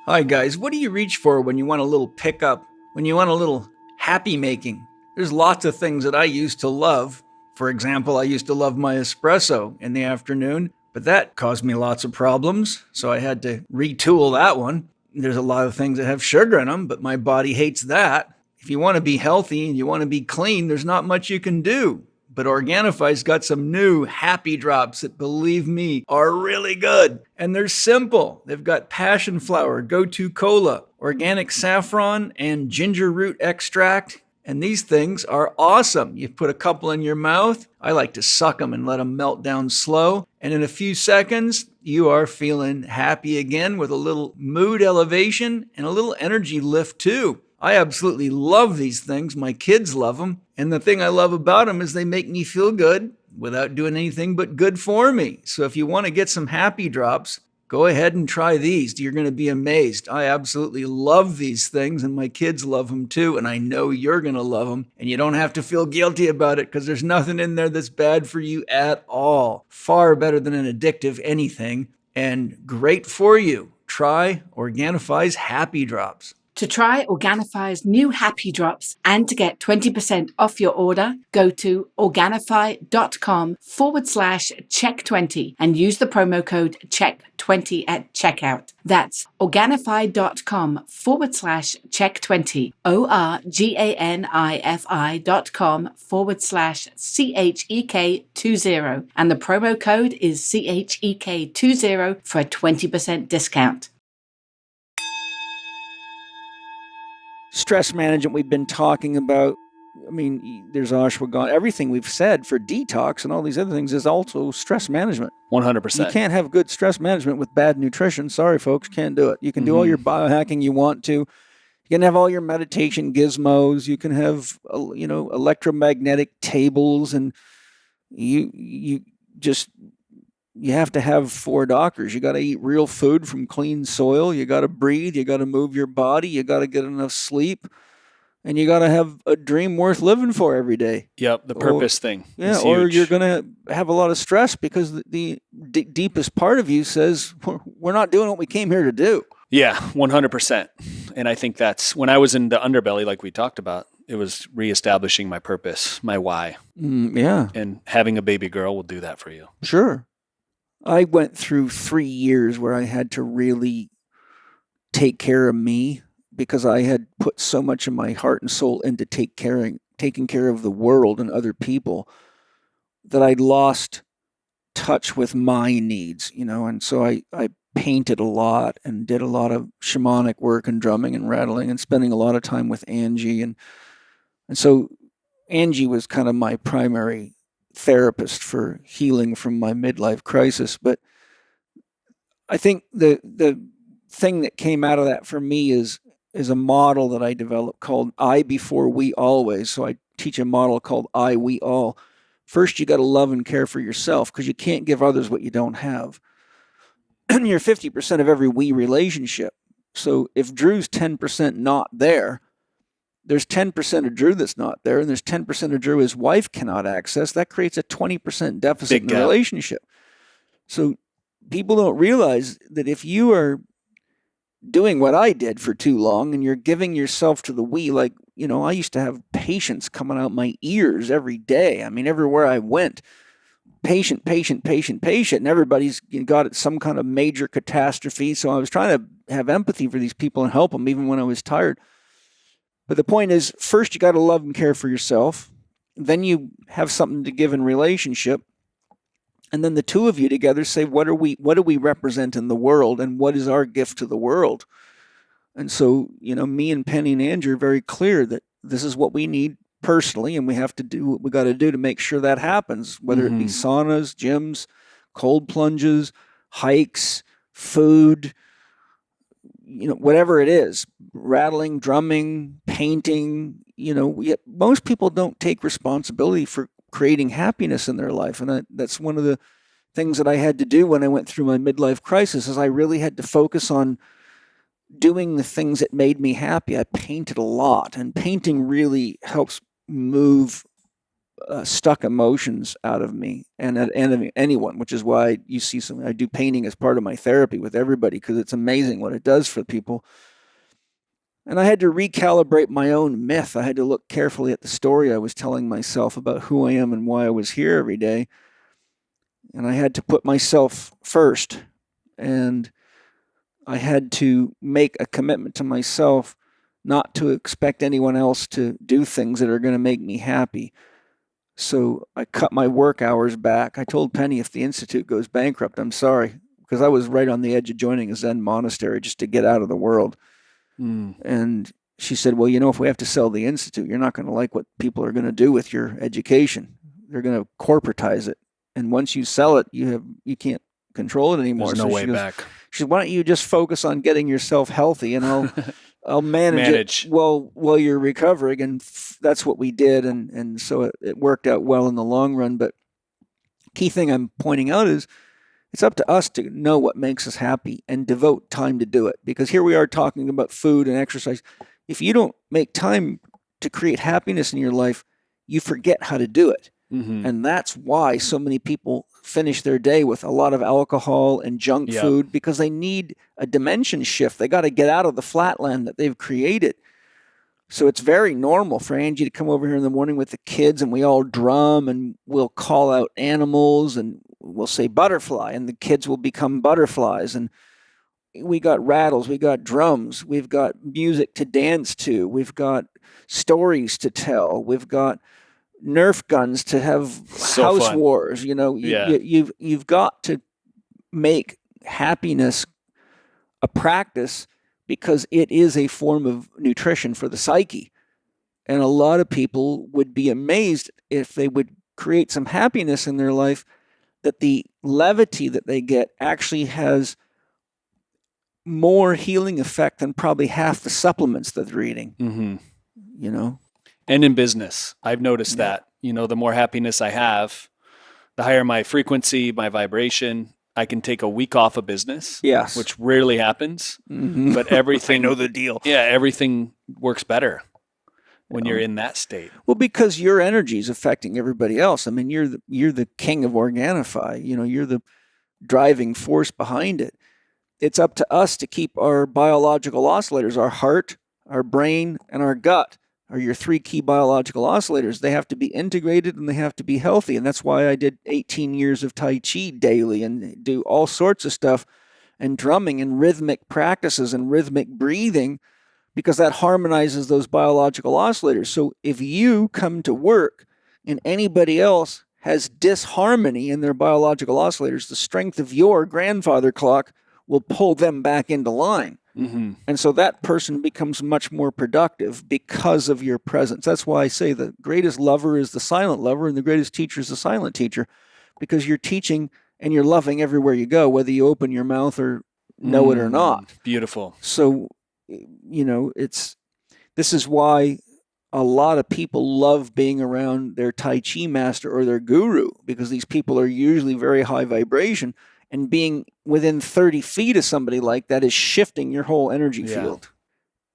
Hi, guys. What do you reach for when you want a little pickup, when you want a little happy making? There's lots of things that I used to love. For example, I used to love my espresso in the afternoon, but that caused me lots of problems, so I had to retool that one. There's a lot of things that have sugar in them, but my body hates that. If you want to be healthy and you want to be clean, there's not much you can do. But Organifi's got some new Happy Drops that, believe me, are really good. And they're simple. They've got passion flower, go-to cola, organic saffron, and ginger root extract. And these things are awesome. You put a couple in your mouth. I like to suck them and let them melt down slow. And in a few seconds, you are feeling happy again with a little mood elevation and a little energy lift too. I absolutely love these things. My kids love them. And the thing I love about them is they make me feel good without doing anything but good for me. So if you want to get some Happy Drops, go ahead and try these. You're going to be amazed. I absolutely love these things, and my kids love them too, and I know you're going to love them. And you don't have to feel guilty about it because there's nothing in there that's bad for you at all. Far better than an addictive anything, and great for you. Try Organifi's Happy Drops. To try Organifi's new Happy Drops and to get 20% off your order, go to Organifi.com/Chek20 and use the promo code Chek20 at checkout. That's Organifi.com/Chek20, Organifi.com/CHEK20. And the promo code is CHEK20 for a 20% discount. Stress management we've been talking about. I mean, there's ashwagandha. Everything we've said for detox and all these other things is also stress management. 100%. You can't have good stress management with bad nutrition. Sorry, folks, can't do it. You can do all your biohacking you want to. You can have all your meditation gizmos. You can have, electromagnetic tables, and you have to have 4 doctors. You got to eat real food from clean soil. You got to breathe. You got to move your body. You got to get enough sleep. And you got to have a dream worth living for every day. Yep, the purpose thing. Yeah, or you're going to have a lot of stress because the deepest part of you says, we're not doing what we came here to do. Yeah, 100%. And I think that's, when I was in the underbelly, like we talked about, it was reestablishing my purpose, my why. Yeah. And having a baby girl will do that for you. Sure. I went through 3 years where I had to really take care of me because I had put so much of my heart and soul into taking care of the world and other people that I'd lost touch with my needs, and so I painted a lot and did a lot of shamanic work and drumming and rattling and spending a lot of time with Angie. And so Angie was kind of my primary therapist for healing from my midlife crisis. But I think the thing that came out of that for me is a model that I developed called I before we always. So I teach a model called I, we all. First, you got to love and care for yourself because you can't give others what you don't have. And you're 50% of every we relationship. So if Drew's 10% not there, there's 10% of Drew that's not there, and there's 10% of Drew his wife cannot access. That creates a 20% deficit in the relationship. So people don't realize that if you are doing what I did for too long and you're giving yourself to the we, like, I used to have patients coming out my ears every day. I mean, everywhere I went, patient, and everybody's got some kind of major catastrophe. So I was trying to have empathy for these people and help them even when I was tired. But the point is, first you got to love and care for yourself. Then you have something to give in relationship. And then the two of you together say, what do we represent in the world, and what is our gift to the world? And so, me and Penny and Andrew are very clear that this is what we need personally, and we have to do what we got to do to make sure that happens, whether it be saunas, gyms, cold plunges, hikes, food, whatever it is, rattling, drumming, painting. Most people don't take responsibility for creating happiness in their life. And that's one of the things that I had to do when I went through my midlife crisis, is I really had to focus on doing the things that made me happy. I painted a lot, and painting really helps move stuck emotions out of me and anyone, which is why you see I do painting as part of my therapy with everybody, because it's amazing what it does for people. And I had to recalibrate my own myth. I had to look carefully at the story I was telling myself about who I am and why I was here every day. And I had to put myself first. And I had to make a commitment to myself not to expect anyone else to do things that are going to make me happy. So I cut my work hours back. I told Penny, if the Institute goes bankrupt, I'm sorry, because I was right on the edge of joining a Zen monastery just to get out of the world. And she said, well, if we have to sell the Institute, you're not going to like what people are going to do with your education. They're going to corporatize it. And once you sell it, you can't control it anymore. There's no way back. She said, why don't you just focus on getting yourself healthy, and I'll manage it while you're recovering. And that's what we did. And so it worked out well in the long run. But key thing I'm pointing out is it's up to us to know what makes us happy and devote time to do it. Because here we are talking about food and exercise. If you don't make time to create happiness in your life, you forget how to do it. And that's why so many people finish their day with a lot of alcohol and junk food, because they need a dimension shift. They got to get out of the flatland that they've created. So it's very normal for Angie to come over here in the morning with the kids, and we all drum, and we'll call out animals, and we'll say butterfly, and the kids will become butterflies. And we got rattles, we got drums, we've got music to dance to, we've got stories to tell, we've got Nerf guns to have house wars. You know, you've got to make happiness a practice, because it is a form of nutrition for the psyche. And a lot of people would be amazed if they would create some happiness in their life, that the levity that they get actually has more healing effect than probably half the supplements that they're eating. You know? And in business, I've noticed that, you know, the more happiness I have, the higher my frequency, my vibration. I can take a week off of business, which rarely happens, but everything, I know the deal. Yeah, everything works better when you're in that state. Well, because your energy is affecting everybody else. I mean, you're the king of Organifi. You know, you're the driving force behind it. It's up to us to keep our biological oscillators, our heart, our brain, and our gut are your three key biological oscillators. They have to be integrated and they have to be healthy. And that's why I did 18 years of Tai Chi daily and do all sorts of stuff and drumming and rhythmic practices and rhythmic breathing, because that harmonizes those biological oscillators. So if you come to work and anybody else has disharmony in their biological oscillators, the strength of your grandfather clock will pull them back into line. And so that person becomes much more productive because of your presence. That's why I say the greatest lover is the silent lover and the greatest teacher is the silent teacher, because you're teaching and you're loving everywhere you go, whether you open your mouth or know it or not. Beautiful. So, you know, this is why a lot of people love being around their Tai Chi master or their guru, because these people are usually very high vibration. And being within 30 feet of somebody like that is shifting your whole energy field.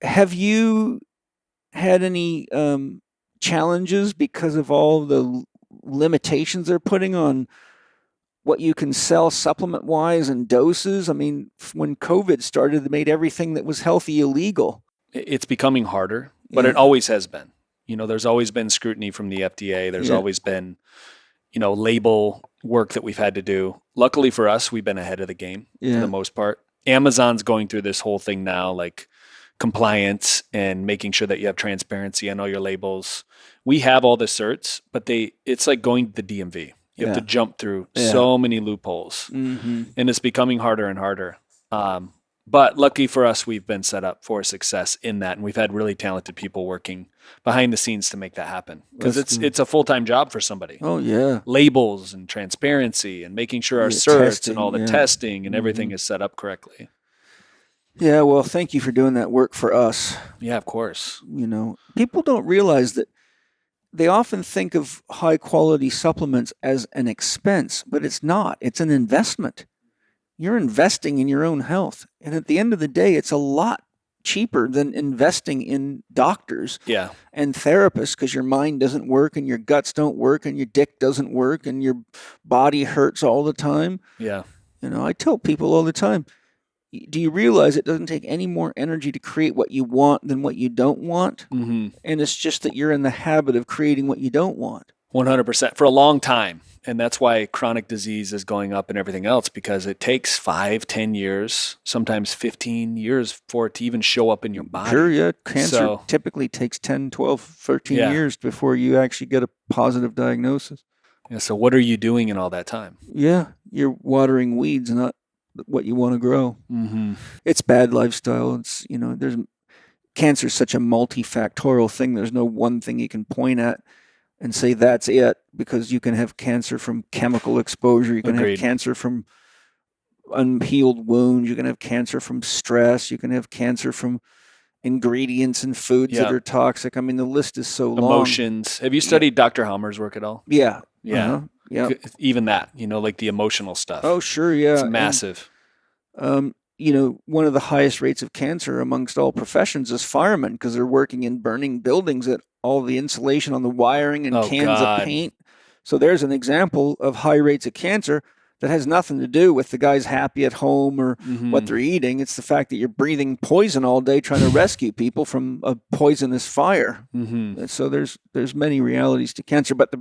Have you had any challenges because of all the limitations they're putting on what you can sell supplement-wise and doses? I mean, when COVID started, they made everything that was healthy illegal. It's becoming harder, but it always has been. You know, there's always been scrutiny from the FDA. There's always been, you know, label work that we've had to do. Luckily for us, we've been ahead of the game for the most part. Amazon's going through this whole thing now, like compliance and making sure that you have transparency on all your labels. We have all the certs, but it's like going to the DMV. You have to jump through so many loopholes, and it's becoming harder and harder. But lucky for us, we've been set up for success in that, and we've had really talented people working behind the scenes to make that happen, because it's a full-time job for somebody. Oh, yeah. Labels and transparency and making sure our certs and all the testing and everything is set up correctly. Yeah, well, thank you for doing that work for us. Yeah, of course. You know, people don't realize that they often think of high-quality supplements as an expense, but it's not. It's an investment. You're investing in your own health. And at the end of the day, it's a lot cheaper than investing in doctors and therapists, because your mind doesn't work and your guts don't work and your dick doesn't work and your body hurts all the time. Yeah. You know, I tell people all the time, do you realize it doesn't take any more energy to create what you want than what you don't want? And it's just that you're in the habit of creating what you don't want. 100% for a long time. And that's why chronic disease is going up and everything else, because it takes 5, 10 years, sometimes 15 years for it to even show up in your body. Sure, yeah. Cancer typically takes 10, 12, 13 years before you actually get a positive diagnosis. Yeah. So what are you doing in all that time? Yeah. You're watering weeds, not what you want to grow. It's bad lifestyle. It's, you know, cancer is such a multifactorial thing. There's no one thing you can point at and say that's it, because you can have cancer from chemical exposure. You can have cancer from unhealed wounds. You can have cancer from stress. You can have cancer from ingredients in foods that are toxic. I mean, the list is so long. Emotions. Have you studied Dr. Halmer's work at all? Yeah. Yeah. Yeah. Even that, you know, like the emotional stuff. Oh, sure. Yeah. It's massive. And, you know, one of the highest rates of cancer amongst all professions is firemen, because they're working in burning buildings that all the insulation on the wiring and cans of paint So there's an example of high rates of cancer that has nothing to do with the guy's happy at home or what they're eating. It's the fact that you're breathing poison all day trying to rescue people from a poisonous fire. And so there's many realities to cancer. But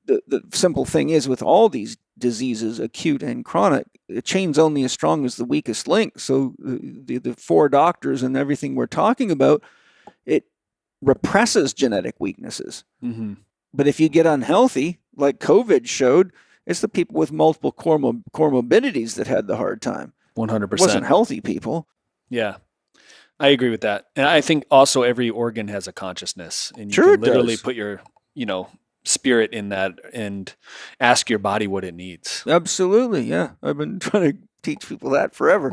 the simple thing is, with all these diseases, acute and chronic, the chain's only as strong as the weakest link. So the 4 doctors and everything we're talking about, it represses genetic weaknesses. But if you get unhealthy, like COVID showed, it's the people with multiple comorbidities that had the hard time. 100%. It wasn't healthy people. Yeah, I agree with that. And I think also every organ has a consciousness. And you Sure can literally does. put your, spirit in that and ask your body what it needs. Absolutely, yeah. I've been trying to teach people that forever.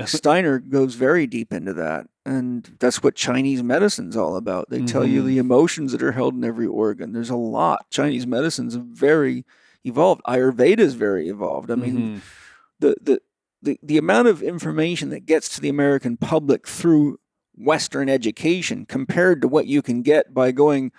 Steiner goes very deep into that. And that's what Chinese medicine's all about. They tell you the emotions that are held in every organ. There's a lot. Chinese medicine's very evolved. Ayurveda is very evolved. I mean, the amount of information that gets to the American public through Western education compared to what you can get by going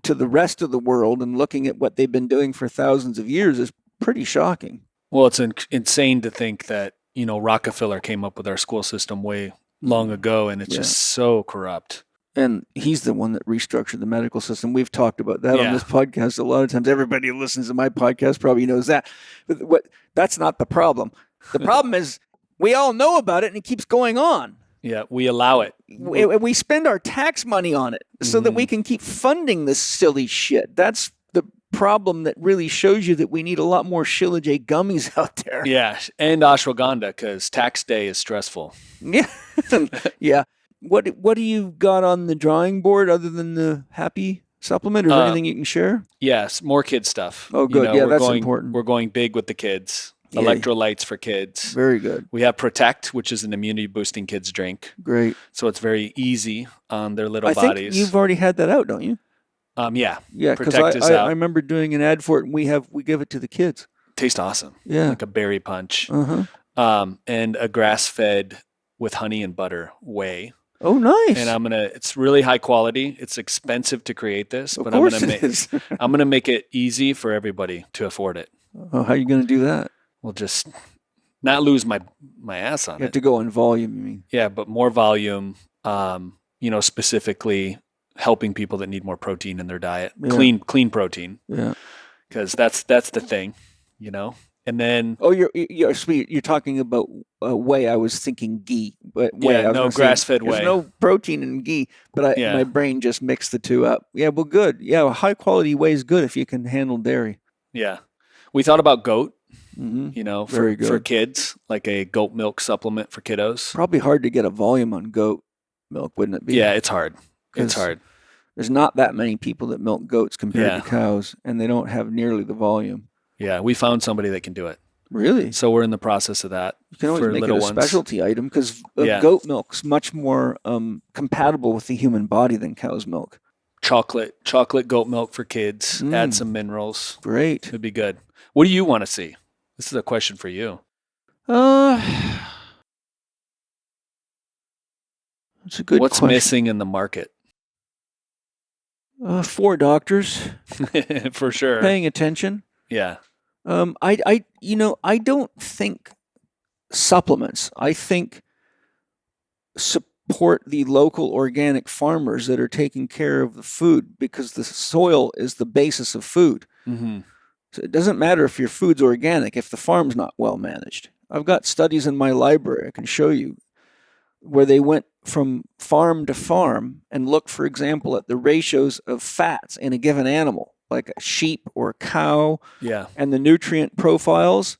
to the rest of the world and looking at what they've been doing for thousands of years is pretty shocking. Well, it's insane to think that, Rockefeller came up with our school system way long ago, and it's just so corrupt. And he's the one that restructured the medical system. We've talked about that on this podcast a lot of times. Everybody who listens to my podcast probably knows that. But that's not the problem. The problem is we all know about it and it keeps going on. Yeah, we allow it. We spend our tax money on it so that we can keep funding this silly shit. That's the problem that really shows you that we need a lot more Shilajit gummies out there. Yeah, and ashwagandha, because tax day is stressful. Yeah. Yeah. What do you got on the drawing board other than the happy supplement? Or is there anything you can share? Yes, more kid stuff. Oh, good. That's important. We're going big with the kids. Yeah. Electrolytes for kids. Very good. We have Protect, which is an immunity-boosting kids drink. Great. So it's very easy on their little I bodies. think you've already had that out, don't you? Yeah. Yeah, because Protect is out. I remember doing an ad for it, and we give it to the kids. Tastes awesome. Yeah. Like a berry punch. Uh-huh. And a grass-fed with honey and butter whey. Oh, nice. And it's really high quality. It's expensive to create this, but I'm gonna make it easy for everybody to afford it. Oh, how are you going to do that? We'll just not lose my ass on it. You have to go in volume, you mean? Yeah, but more volume, specifically helping people that need more protein in their diet. Yeah. Clean protein. Yeah. Because that's the thing, And then you're talking about whey. I was thinking ghee, but whey. Yeah, grass-fed whey. There's no protein in ghee, but my brain just mixed the two up. Yeah, well, good. Yeah, high quality whey is good if you can handle dairy. Yeah, we thought about goat. Very good for kids, like a goat milk supplement for kiddos. Probably hard to get a volume on goat milk, wouldn't it be? Yeah, it's hard. It's hard. There's not that many people that milk goats compared to cows, and they don't have nearly the volume. Yeah, we found somebody that can do it. Really? So we're in the process of that. You can always make it a specialty item because goat milk's much more compatible with the human body than cow's milk. Chocolate goat milk for kids. Add some minerals. Great. It'd be good. What do you want to see? This is a question for you. That's a good question. What's missing in the market? 4 doctors. For sure. Paying attention. Yeah. I don't think supplements. I think support the local organic farmers that are taking care of the food, because the soil is the basis of food. Mm-hmm. So it doesn't matter if your food's organic if the farm's not well managed. I've got studies in my library I can show you where they went from farm to farm and looked, for example, at the ratios of fats in a given animal, like a sheep or a cow, and the nutrient profiles.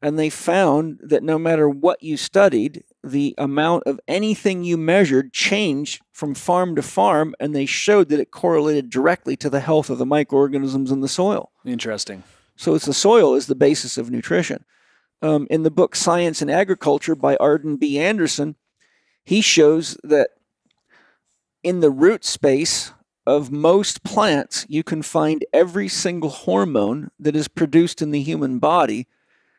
And they found that no matter what you studied, the amount of anything you measured changed from farm to farm, and they showed that it correlated directly to the health of the microorganisms in the soil. Interesting. So it's the soil is the basis of nutrition. In the book Science and Agriculture by Arden B. Anderson, he shows that in the root space of most plants, you can find every single hormone that is produced in the human body.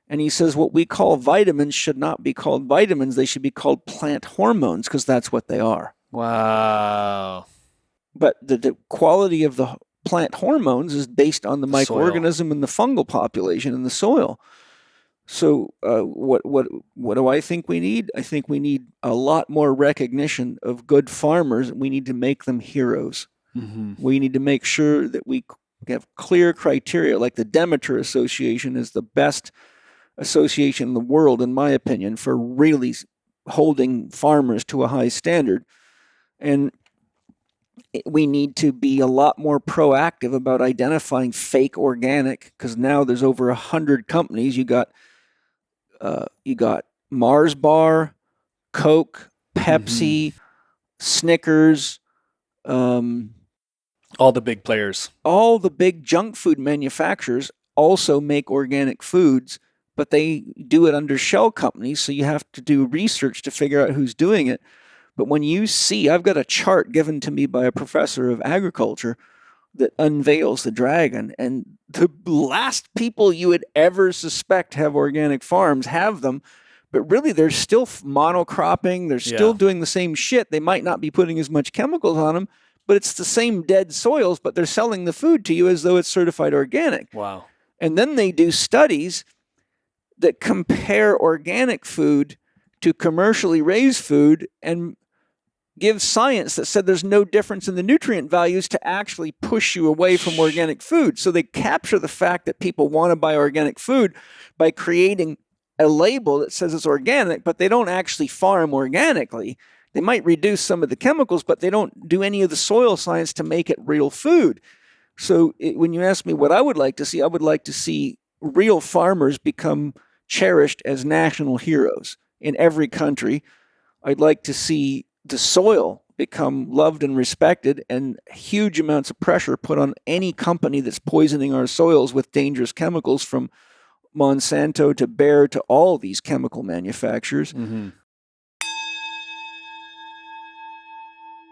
And he says what we call vitamins should not be called vitamins. They should be called plant hormones, because that's what they are. Wow. But the quality of the plant hormones is based on the microorganism and the fungal population in the soil. So what do I think we need? I think we need a lot more recognition of good farmers. We need to make them heroes. Mm-hmm. We need to make sure that we have clear criteria, like the Demeter Association is the best association in the world, in my opinion, for really holding farmers to a high standard. And we need to be a lot more proactive about identifying fake organic, because now there's over 100 companies. You got Mars Bar, Coke, Pepsi, Snickers, all the big players. All the big junk food manufacturers also make organic foods, but they do it under shell companies, so you have to do research to figure out who's doing it. But when you see, I've got a chart given to me by a professor of agriculture that unveils the dragon, and the last people you would ever suspect have organic farms have them, but really they're still monocropping, they're still doing the same shit. They might not be putting as much chemicals on them, but it's the same dead soils, but they're selling the food to you as though it's certified organic. Wow. And then they do studies that compare organic food to commercially raised food and give science that said there's no difference in the nutrient values to actually push you away from organic food. So they capture the fact that people want to buy organic food by creating a label that says it's organic, but they don't actually farm organically. They might reduce some of the chemicals, but they don't do any of the soil science to make it real food. So when you ask me what I would like to see, I would like to see real farmers become cherished as national heroes in every country. I'd like to see the soil become loved and respected, and huge amounts of pressure put on any company that's poisoning our soils with dangerous chemicals, from Monsanto to Bayer to all these chemical manufacturers. Mm-hmm.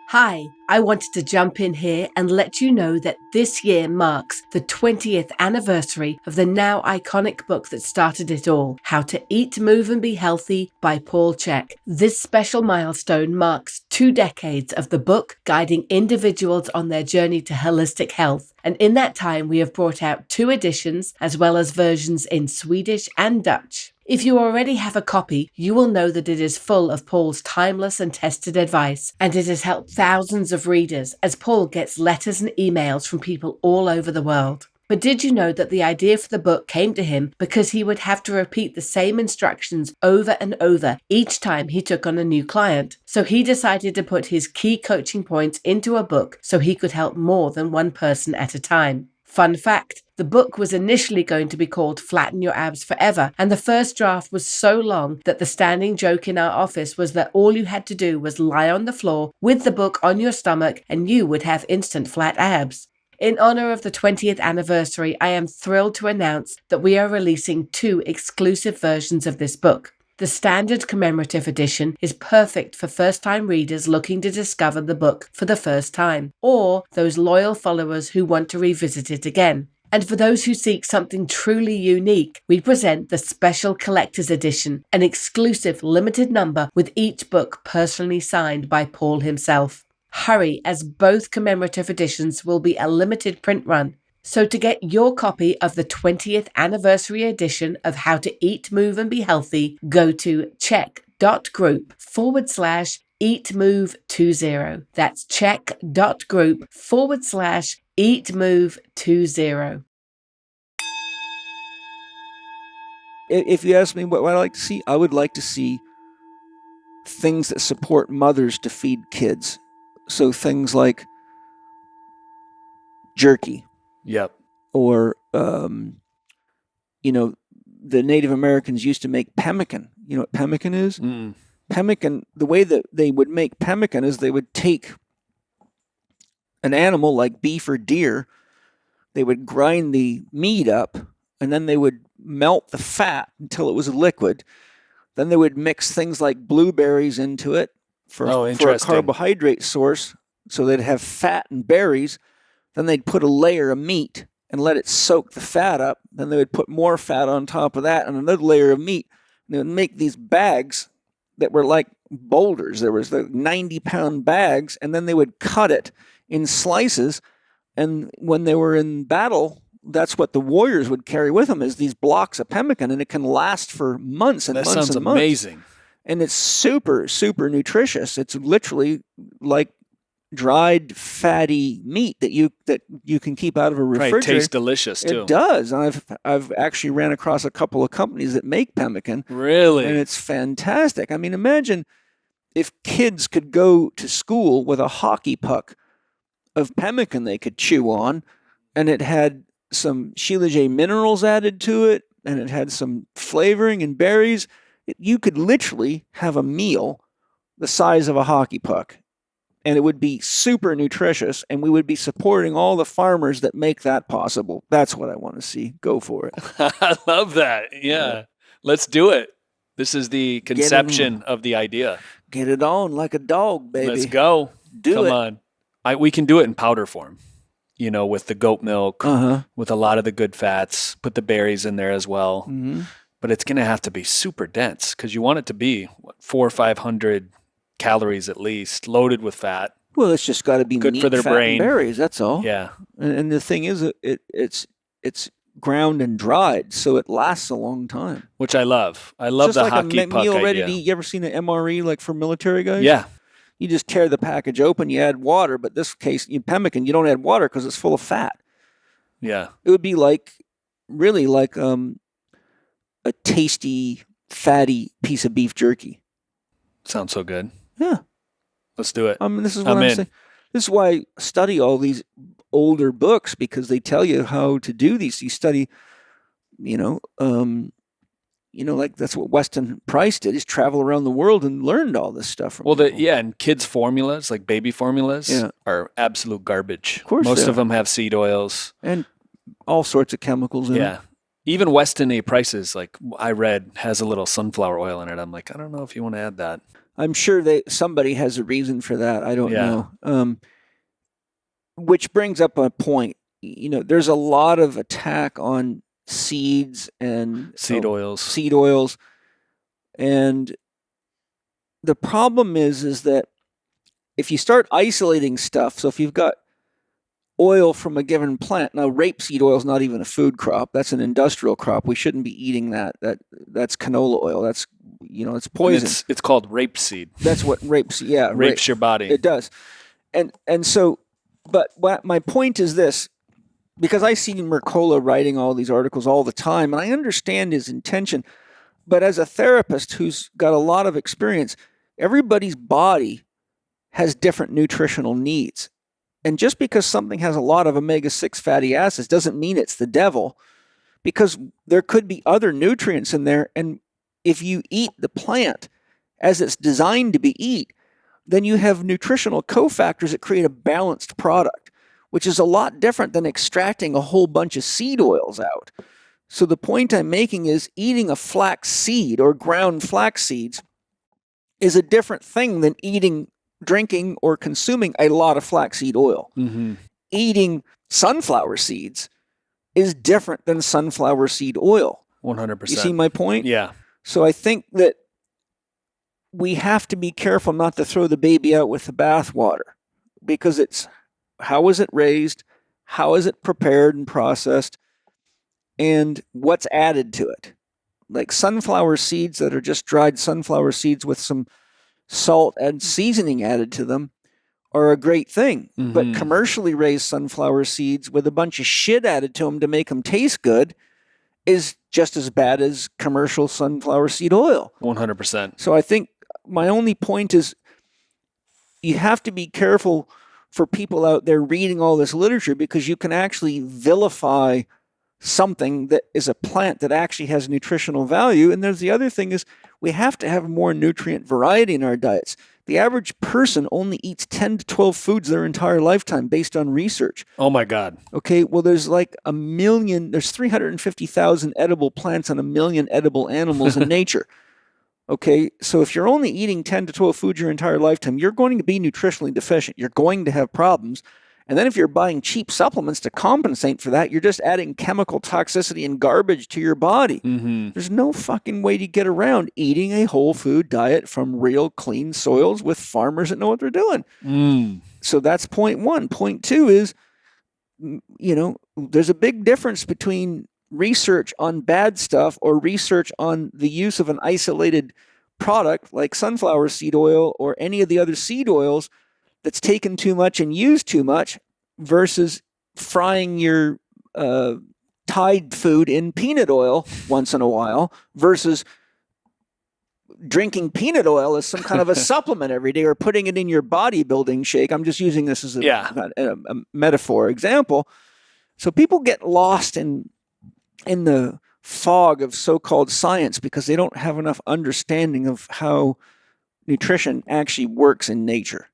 Hi, I wanted to jump in here and let you know that this year marks the 20th anniversary of the now iconic book that started it all, How to Eat, Move and Be Healthy by Paul Chek. This special milestone marks 2 decades of the book guiding individuals on their journey to holistic health. And in that time, we have brought out 2 editions, as well as versions in Swedish and Dutch. If you already have a copy, you will know that it is full of Paul's timeless and tested advice, and it has helped thousands of readers as Paul gets letters and emails from people all over the world. But did you know that the idea for the book came to him because he would have to repeat the same instructions over and over each time he took on a new client? So he decided to put his key coaching points into a book so he could help more than one person at a time. Fun fact, the book was initially going to be called Flatten Your Abs Forever, and the first draft was so long that the standing joke in our office was that all you had to do was lie on the floor with the book on your stomach and you would have instant flat abs. In honor of the 20th anniversary, I am thrilled to announce that we are releasing 2 exclusive versions of this book. The standard commemorative edition is perfect for first-time readers looking to discover the book for the first time, or those loyal followers who want to revisit it again. And for those who seek something truly unique, we present the Special Collector's Edition, an exclusive limited number with each book personally signed by Paul himself. Hurry, as both commemorative editions will be a limited print run. So to get your copy of the 20th anniversary edition of How to Eat, Move and Be Healthy, go to chek.group/eatmove20. That's chek.group/eatmove20. If you ask me what I'd like to see, I would like to see things that support mothers to feed kids. So things like jerky. Yep. Or, the Native Americans used to make pemmican. You know what pemmican is? Mm. Pemmican, the way that they would make pemmican is they would take an animal like beef or deer, they would grind the meat up, and then they would melt the fat until it was a liquid. Then they would mix things like blueberries into it for a carbohydrate source, so they'd have fat and berries. Then they'd put a layer of meat and let it soak the fat up. Then they would put more fat on top of that and another layer of meat. And they would make these bags that were like boulders. There was like 90-pound bags, and then they would cut it in slices And when they were in battle, that's what the warriors would carry with them, is these blocks of pemmican, and it can last for months and months and months. That sounds amazing. And it's super, super nutritious. It's literally like dried fatty meat that you can keep out of a refrigerator. Probably tastes delicious too. It does. And I've actually ran across a couple of companies that make pemmican. Really? And it's fantastic. I mean, imagine if kids could go to school with a hockey puck of pemmican they could chew on, and it had some Shilajit minerals added to it, and it had some flavoring and berries. You could literally have a meal the size of a hockey puck, and it would be super nutritious, and we would be supporting all the farmers that make that possible. That's what I want to see. Go for it. I love that. Yeah. Let's do it. This is the conception of the idea. Get it on like a dog, baby. Let's go. Come on. We can do it in powder form, with the goat milk, with a lot of the good fats, put the berries in there as well. Mm-hmm. But it's going to have to be super dense because you want it to be 400 or 500 calories at least, loaded with fat. Well, it's just got to be good meat, for their fat, brain. And berries. That's all. Yeah. And the thing is, it's ground and dried, so it lasts a long time. Which I love. I love the hockey puck meal ready idea. to eat. You ever seen an MRE like for military guys? Yeah. You just tear the package open, you add water, but this case, pemmican, you don't add water because it's full of fat. Yeah. It would be really like a tasty, fatty piece of beef jerky. Sounds so good. Yeah. Let's do it. This is what I'm saying. This is why I study all these older books, because they tell you how to do these. You study, like that's what Weston Price did. He's traveled around the world and learned all this stuff. And kids' formulas, like baby formulas, are absolute garbage. Of course, most of them have seed oils and all sorts of chemicals in them. Yeah. Even Weston A. Price's, like I read, has a little sunflower oil in it. I'm like, I don't know if you want to add that. I'm sure somebody has a reason for that. I don't know. Which brings up a point. There's a lot of attack on seeds and seed oils. And the problem is that if you start isolating stuff, so if you've got oil from a given plant, now rapeseed oil is not even a food crop. That's an industrial crop. We shouldn't be eating that. That's canola oil. That's, it's poison. It's called rapeseed. That's what rapeseed, rapes your body. It does. And so, but my point is this, because I see Mercola writing all these articles all the time, and I understand his intention, but as a therapist who's got a lot of experience, everybody's body has different nutritional needs. And just because something has a lot of omega-6 fatty acids doesn't mean it's the devil, because there could be other nutrients in there. And if you eat the plant as it's designed to be eaten, then you have nutritional cofactors that create a balanced product, which is a lot different than extracting a whole bunch of seed oils out. So the point I'm making is eating a flax seed or ground flax seeds is a different thing than drinking or consuming a lot of flaxseed oil. Mm-hmm. Eating sunflower seeds is different than sunflower seed oil. 100%. You see my point? Yeah. So I think that we have to be careful not to throw the baby out with the bathwater, because it's how is it raised, how is it prepared and processed, and what's added to it. Like sunflower seeds that are just dried sunflower seeds with some salt and seasoning added to them are a great thing. Mm-hmm. But commercially raised sunflower seeds with a bunch of shit added to them to make them taste good is just as bad as commercial sunflower seed oil. 100%. So I think my only point is you have to be careful for people out there reading all this literature, because you can actually vilify something that is a plant that actually has nutritional value. And there's the other thing is we have to have more nutrient variety in our diets. The average person only eats 10 to 12 foods their entire lifetime based on research. Oh my God. Okay, well there's like there's 350,000 edible plants and 1 million edible animals in nature. Okay, so if you're only eating 10 to 12 foods your entire lifetime, you're going to be nutritionally deficient. You're going to have problems. And then if you're buying cheap supplements to compensate for that, you're just adding chemical toxicity and garbage to your body. Mm-hmm. There's no fucking way to get around eating a whole food diet from real clean soils with farmers that know what they're doing. So that's point one. Point two is there's a big difference between research on bad stuff or research on the use of an isolated product like sunflower seed oil or any of the other seed oils that's taken too much and used too much versus frying your Tide food in peanut oil once in a while versus drinking peanut oil as some kind of a supplement every day or putting it in your bodybuilding shake. I'm just using this as a metaphor example. So people get lost in the fog of so-called science because they don't have enough understanding of how nutrition actually works in nature.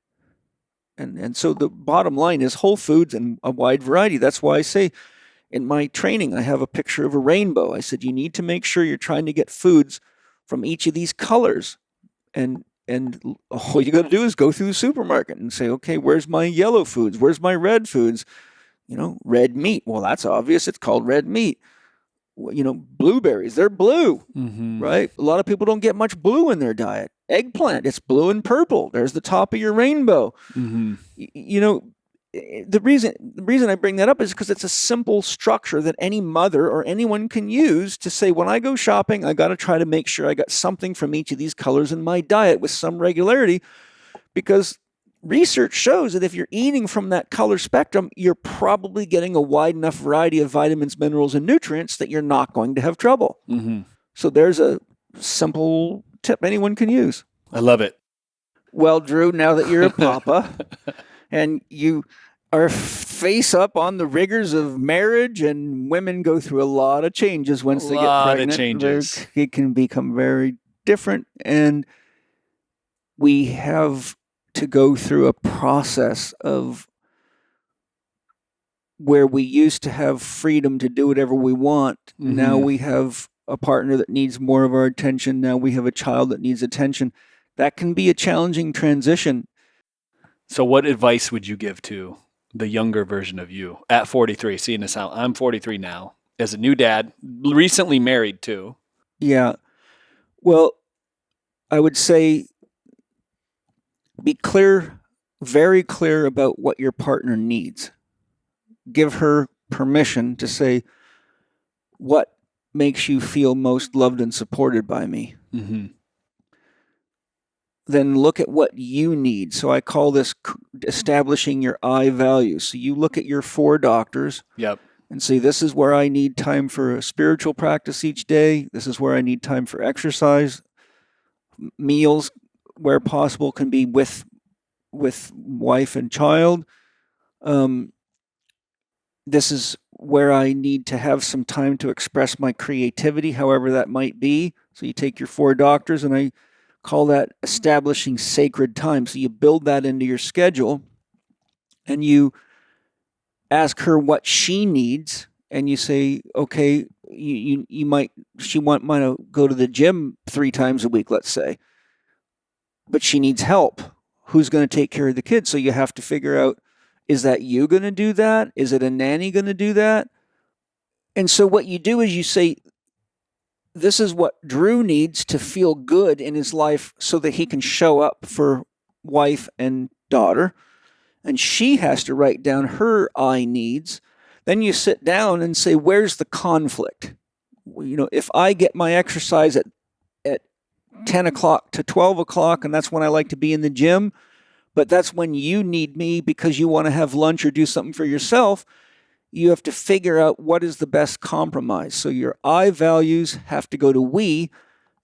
And so the bottom line is whole foods and a wide variety. That's why I say in my training, I have a picture of a rainbow. I said, you need to make sure you're trying to get foods from each of these colors. And all you got to do is go through the supermarket and say, okay, where's my yellow foods? Where's my red foods? Red meat. Well, that's obvious. It's called red meat. Blueberries, they're blue, right? A lot of people don't get much blue in their diet. Eggplant, it's blue and purple. There's the top of your rainbow. The reason I bring that up is because it's a simple structure that any mother or anyone can use to say, when I go shopping, I got to try to make sure I got something from each of these colors in my diet with some regularity, because research shows that if you're eating from that color spectrum, you're probably getting a wide enough variety of vitamins, minerals, and nutrients that you're not going to have trouble. So there's a simple tip anyone can use. I love it. Well, Drew, now that you're a papa and you are face up on the rigors of marriage, and women go through a lot of changes once they get pregnant. A lot of changes. It can become very different, and we have to go through a process of where we used to have freedom to do whatever we want. Now we have a partner that needs more of our attention. Now we have a child that needs attention. That can be a challenging transition. So what advice would you give to the younger version of you at 43? Seeing this out, I'm 43 now, as a new dad, recently married too. Yeah. Well, I would say be clear, very clear about what your partner needs. Give her permission to say, what makes you feel most loved and supported by me? Then look at what you need. So I call this establishing your I values. So you look at your 4 doctors and say, this is where I need time for a spiritual practice each day. This is where I need time for exercise. Meals, where possible, can be with wife and child. This is where I need to have some time to express my creativity, however that might be. So you take your 4 doctors, and I call that establishing sacred time. So you build that into your schedule, and you ask her what she needs, and you say, okay, she might go to the gym 3 times a week, let's say, but she needs help. Who's going to take care of the kids? So you have to figure out, is that you going to do that? Is it a nanny going to do that? And so what you do is you say, this is what Drew needs to feel good in his life so that he can show up for wife and daughter. And she has to write down her I needs. Then you sit down and say, where's the conflict? If I get my exercise at 10 o'clock to 12 o'clock, and that's when I like to be in the gym, but that's when you need me because you want to have lunch or do something for yourself, you have to figure out what is the best compromise. So your I values have to go to we,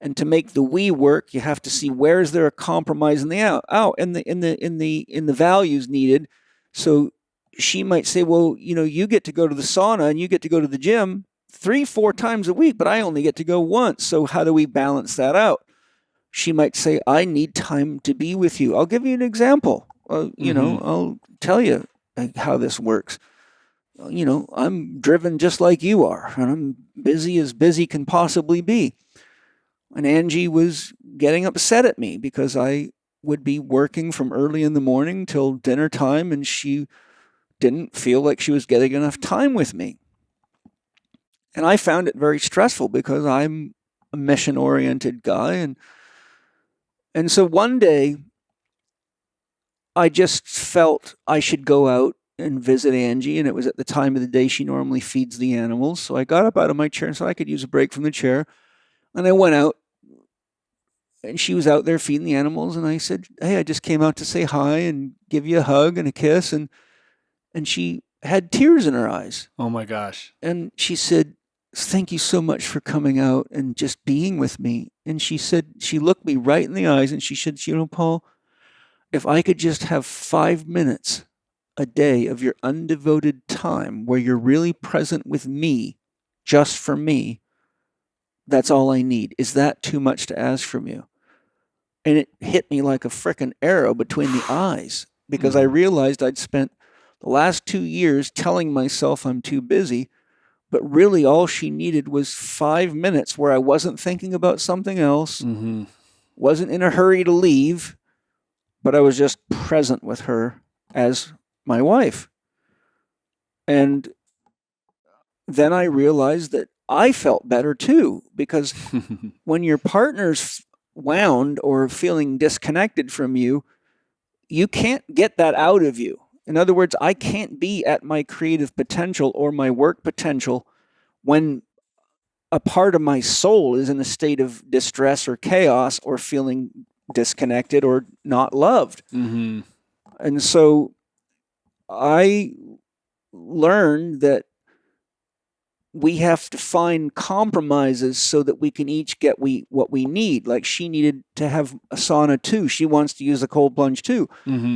and to make the we work, you have to see where is there a compromise in the values needed. So she might say, well, you get to go to the sauna and you get to go to the gym 3-4 times a week, but I only get to go once. So how do we balance that out? She might say, I need time to be with you. I'll give you an example. I'll tell you how this works. I'm driven just like you are, and I'm busy as busy can possibly be. And Angie was getting upset at me because I would be working from early in the morning till dinner time, and she didn't feel like she was getting enough time with me. And I found it very stressful because I'm a mission-oriented guy. And so one day, I just felt I should go out and visit Angie, and it was at the time of the day she normally feeds the animals. So I got up out of my chair and said I could use a break from the chair. And I went out, and she was out there feeding the animals, and I said, hey, I just came out to say hi and give you a hug and a kiss. And she had tears in her eyes. Oh my gosh. And she said, thank you so much for coming out and just being with me. And she said, she looked me right in the eyes and she said, Paul, if I could just have 5 minutes a day of your undevoted time where you're really present with me, just for me, that's all I need. Is that too much to ask from you? And it hit me like a frickin' arrow between the eyes, because I realized I'd spent the last 2 years telling myself I'm too busy, but really all she needed was 5 minutes where I wasn't thinking about something else, wasn't in a hurry to leave, but I was just present with her as my wife. And then I realized that I felt better too, because when your partner's wound or feeling disconnected from you, you can't get that out of you. In other words, I can't be at my creative potential or my work potential when a part of my soul is in a state of distress or chaos or feeling disconnected or not loved. And so I learned that we have to find compromises so that we can each get what we need. Like she needed to have a sauna too. She wants to use a cold plunge too.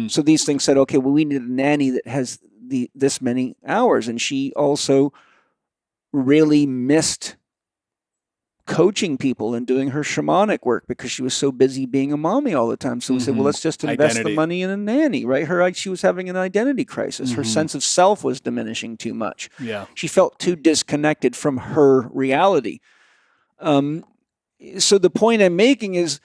So these things said, okay, well, we need a nanny that has this many hours. And she also really missed coaching people and doing her shamanic work because she was so busy being a mommy all the time. So we said, well, let's just invest the money in a nanny, right? She was having an identity crisis. Her sense of self was diminishing too much. Yeah. She felt too disconnected from her reality. So the point I'm making is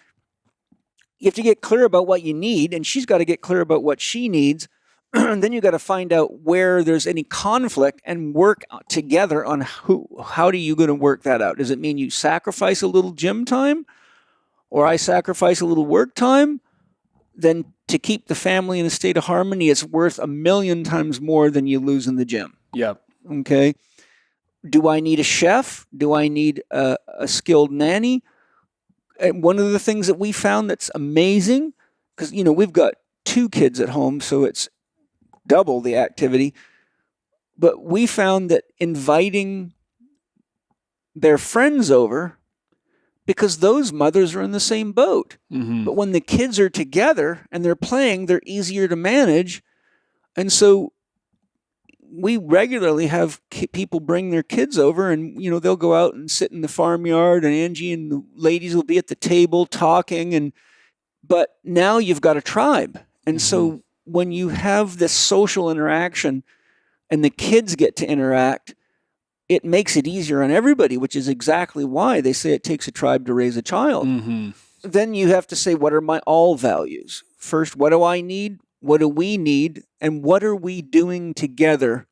you have to get clear about what you need, and she's got to get clear about what she needs. And then you got to find out where there's any conflict and work together on how are you going to work that out? Does it mean you sacrifice a little gym time, or I sacrifice a little work time? Then to keep the family in a state of harmony, it's worth 1,000,000 times more than you lose in the gym. Yep. Okay. Do I need a chef? Do I need a skilled nanny? And one of the things that we found that's amazing, because we've got 2 kids at home, so it's double the activity, but we found that inviting their friends over, because those mothers are in the same boat, but when the kids are together and they're playing, they're easier to manage. And so we regularly have people bring their kids over, and they'll go out and sit in the farmyard, and Angie and the ladies will be at the table talking, but now you've got a tribe. And so when you have this social interaction and the kids get to interact, it makes it easier on everybody, which is exactly why they say it takes a tribe to raise a child. Then you have to say, what are my all values? First, what do I need? What do we need? And what are we doing together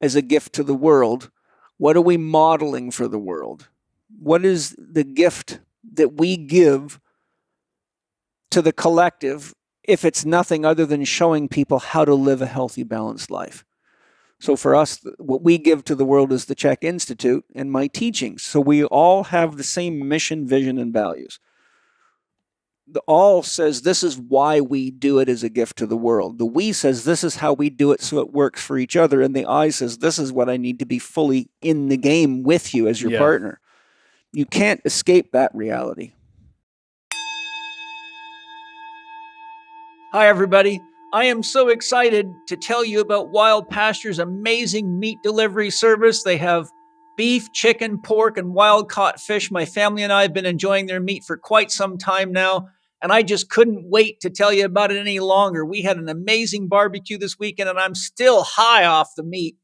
as a gift to the world? What are we modeling for the world? What is the gift that we give to the collective, if it's nothing other than showing people how to live a healthy, balanced life? So for us, what we give to the world is the Chek Institute and my teachings. So we all have the same mission, vision, and values. The all says this is why we do it as a gift to the world. The we says this is how we do it so it works for each other. And the I says this is what I need to be fully in the game with you as your partner. You can't escape that reality. Hi, everybody. I am so excited to tell you about Wild Pasture's amazing meat delivery service. They have beef, chicken, pork, and wild-caught fish. My family and I have been enjoying their meat for quite some time now, and I just couldn't wait to tell you about it any longer. We had an amazing barbecue this weekend, and I'm still high off the meat.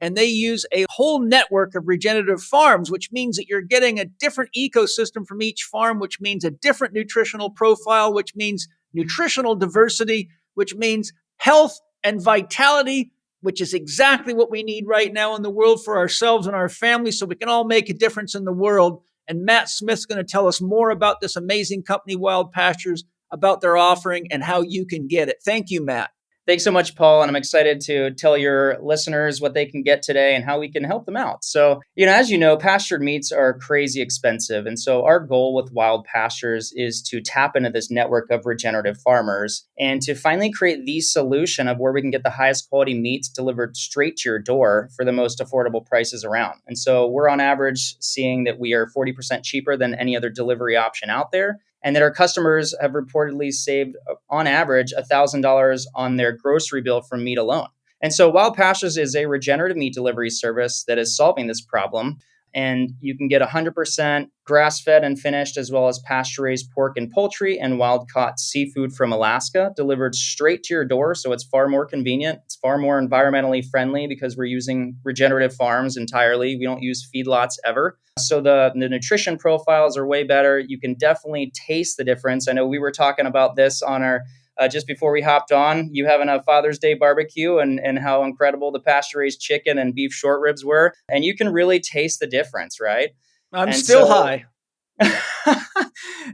And they use a whole network of regenerative farms, which means that you're getting a different ecosystem from each farm, which means a different nutritional profile, which means nutritional diversity, which means health and vitality, which is exactly what we need right now in the world for ourselves and our families, so we can all make a difference in the world. And Matt Smith's going to tell us more about this amazing company, Wild Pastures, about their offering and how you can get it. Thank you, Matt. Thanks so much, Paul. And I'm excited to tell your listeners what they can get today and how we can help them out. So, as you know, pastured meats are crazy expensive. And so our goal with Wild Pastures is to tap into this network of regenerative farmers and to finally create the solution of where we can get the highest quality meats delivered straight to your door for the most affordable prices around. And so we're on average seeing that we are 40% cheaper than any other delivery option out there, and that our customers have reportedly saved, on average, $1,000 on their grocery bill from meat alone. And so Wild Pastures is a regenerative meat delivery service that is solving this problem. And you can get 100% grass-fed and finished, as well as pasture-raised pork and poultry and wild-caught seafood from Alaska delivered straight to your door. So it's far more convenient. It's far more environmentally friendly because we're using regenerative farms entirely. We don't use feedlots ever. So the nutrition profiles are way better. You can definitely taste the difference. I know we were talking about this on our just before we hopped on, you having a Father's Day barbecue and how incredible the pasture-raised chicken and beef short ribs were. And you can really taste the difference, right? I'm still high.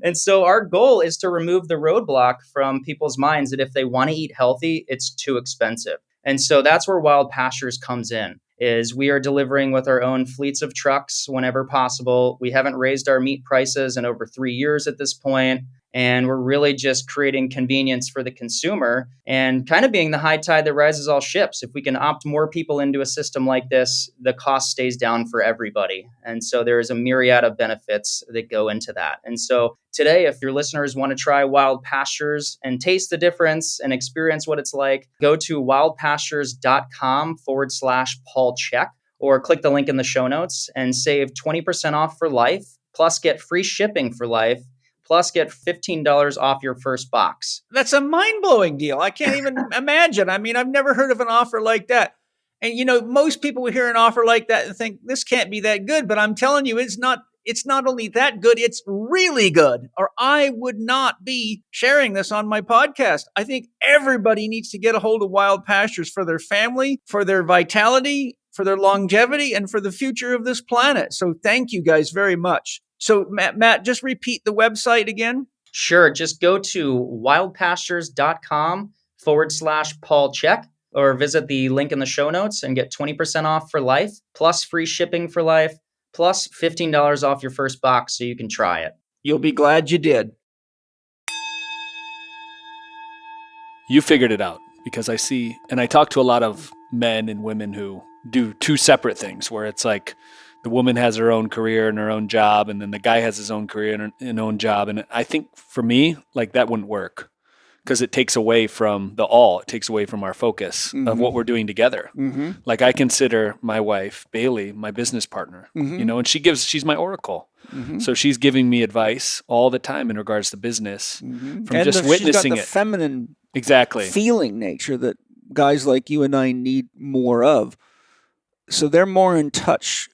And so our goal is to remove the roadblock from people's minds that if they want to eat healthy, it's too expensive. And so that's where Wild Pastures comes in, is we are delivering with our own fleets of trucks whenever possible. We haven't raised our meat prices in over 3 years at this point. And we're really just creating convenience for the consumer and kind of being the high tide that rises all ships. If we can opt more people into a system like this, the cost stays down for everybody. And so there is a myriad of benefits that go into that. And so today, if your listeners want to try Wild Pastures and taste the difference and experience what it's like, go to wildpastures.com/Paul Chek or click the link in the show notes and save 20% off for life, plus get free shipping for life, plus get $15 off your first box. That's a mind-blowing deal. I can't even imagine. I mean, I've never heard of an offer like that. And, most people will hear an offer like that and think, this can't be that good. But I'm telling you, it's not only that good, it's really good. Or I would not be sharing this on my podcast. I think everybody needs to get a hold of Wild Pastures for their family, for their vitality, for their longevity, and for the future of this planet. So thank you guys very much. So Matt, just repeat the website again. Sure. Just go to wildpastures.com/Paul Chek or visit the link in the show notes and get 20% off for life, plus free shipping for life, plus $15 off your first box so you can try it. You'll be glad you did. You figured it out, because I see, and I talk to a lot of men and women who do two separate things, where it's like, the woman has her own career and her own job, and then the guy has his own career and own job. And I think for me, like, that wouldn't work, because it takes away from it takes away from our focus of what we're doing together. Mm-hmm. Like, I consider my wife, Bailey, my business partner, and she's my oracle. Mm-hmm. So she's giving me advice all the time in regards to business from and just witnessing she's got the feminine feeling nature that guys like you and I need more of. So they're more in touch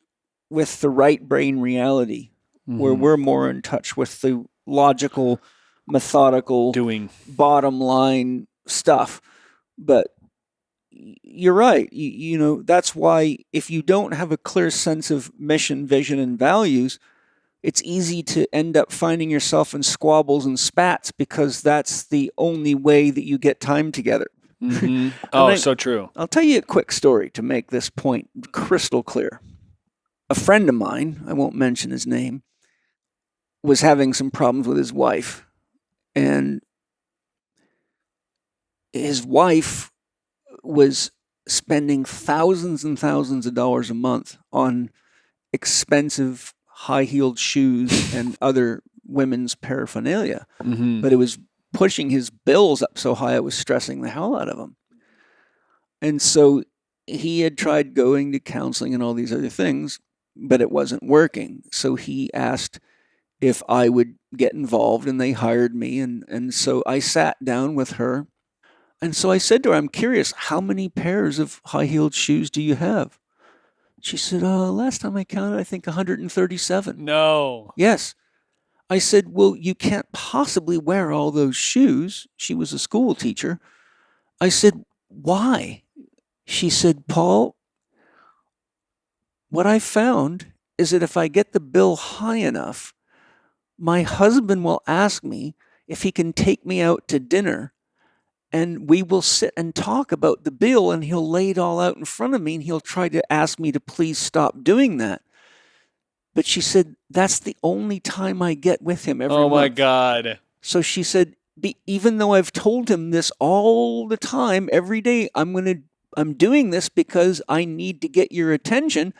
with the right brain reality, where we're more in touch with the logical, methodical, bottom line stuff. But you're right. That's why if you don't have a clear sense of mission, vision, and values, it's easy to end up finding yourself in squabbles and spats, because that's the only way that you get time together. Mm-hmm. So true. I'll tell you a quick story to make this point crystal clear. A friend of mine, I won't mention his name, was having some problems with his wife. And his wife was spending thousands and thousands of dollars a month on expensive high-heeled shoes and other women's paraphernalia. Mm-hmm. But it was pushing his bills up so high it was stressing the hell out of him. And so he had tried going to counseling and all these other things, but it wasn't working. So he asked if I would get involved, and they hired me. And so I sat down with her. And so I said to her, I'm curious, how many pairs of high-heeled shoes do you have? She said, last time I counted, I think 137. No. Yes. I said, well, you can't possibly wear all those shoes. She was a school teacher. I said, why? She said, Paul, what I found is that if I get the bill high enough, my husband will ask me if he can take me out to dinner, and we will sit and talk about the bill, and he'll lay it all out in front of me, and he'll try to ask me to please stop doing that. But she said, that's the only time I get with him every month. Oh my God. So she said, even though I've told him this all the time, every day, I'm doing this because I need to get your attention,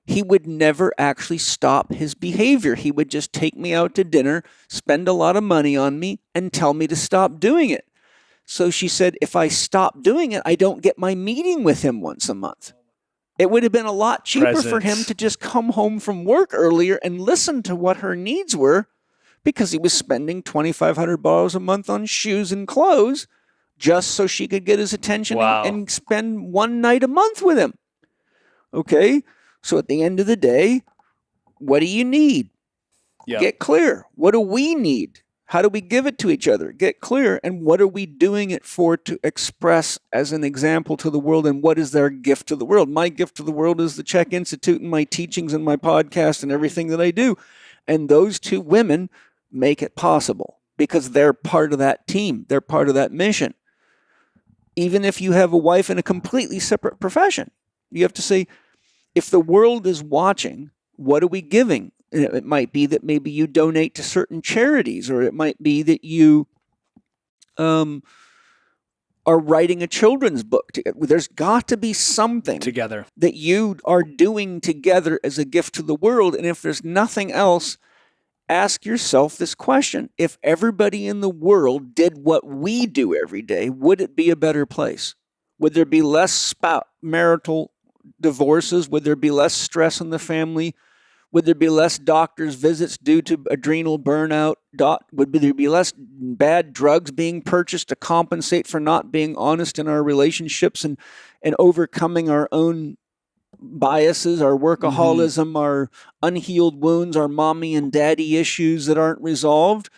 he would never actually stop his behavior. He would just take me out to dinner, spend a lot of money on me, and tell me to stop doing it. So she said, if I stop doing it, I don't get my meeting with him once a month. It would have been a lot cheaper for him to just come home from work earlier and listen to what her needs were, because he was spending $2,500 a month on shoes and clothes just so she could get his attention and spend one night a month with him. Okay? So at the end of the day, what do you need? Yep. Get clear. What do we need? How do we give it to each other? Get clear. And what are we doing it for, to express as an example to the world? And what is their gift to the world? My gift to the world is the Chek Institute and my teachings and my podcast and everything that I do. And those two women make it possible because they're part of that team. They're part of that mission. Even if you have a wife in a completely separate profession, you have to say, if the world is watching, what are we giving? It might be that maybe you donate to certain charities, or it might be that you are writing a children's book together. There's got to be something together that you are doing together as a gift to the world. And if there's nothing else, ask yourself this question. If everybody in the world did what we do every day, would it be a better place? Would there be less marital divorces? Would there be less stress in the family? Would there be less doctor's visits due to adrenal burnout? Would there be less bad drugs being purchased to compensate for not being honest in our relationships and overcoming our own biases, our workaholism, our unhealed wounds, our mommy and daddy issues that aren't resolved?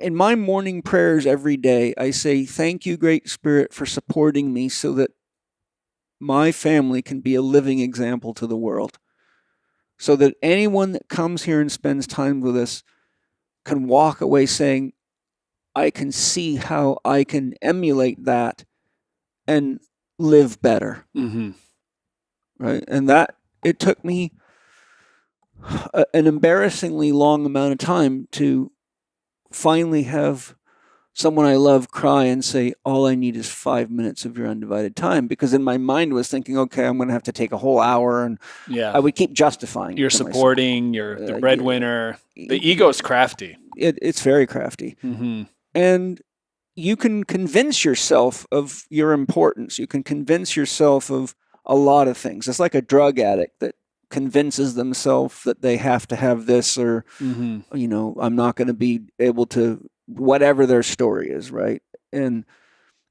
In my morning prayers every day, I say, thank you, Great Spirit, for supporting me so that my family can be a living example to the world. So that anyone that comes here and spends time with us can walk away saying, I can see how I can emulate that and live better. Mm-hmm. Right? And that, it took me an embarrassingly long amount of time to finally have someone I love cry and say, all I need is 5 minutes of your undivided time. Because in my mind was thinking, okay, I'm going to have to take a whole hour. And I would keep justifying. You're supporting, you're the breadwinner. The ego's crafty. It's very crafty. Mm-hmm. And you can convince yourself of your importance. You can convince yourself of a lot of things. It's like a drug addict that convinces themselves that they have to have this, or, I'm not going to be able to, whatever their story is, right? And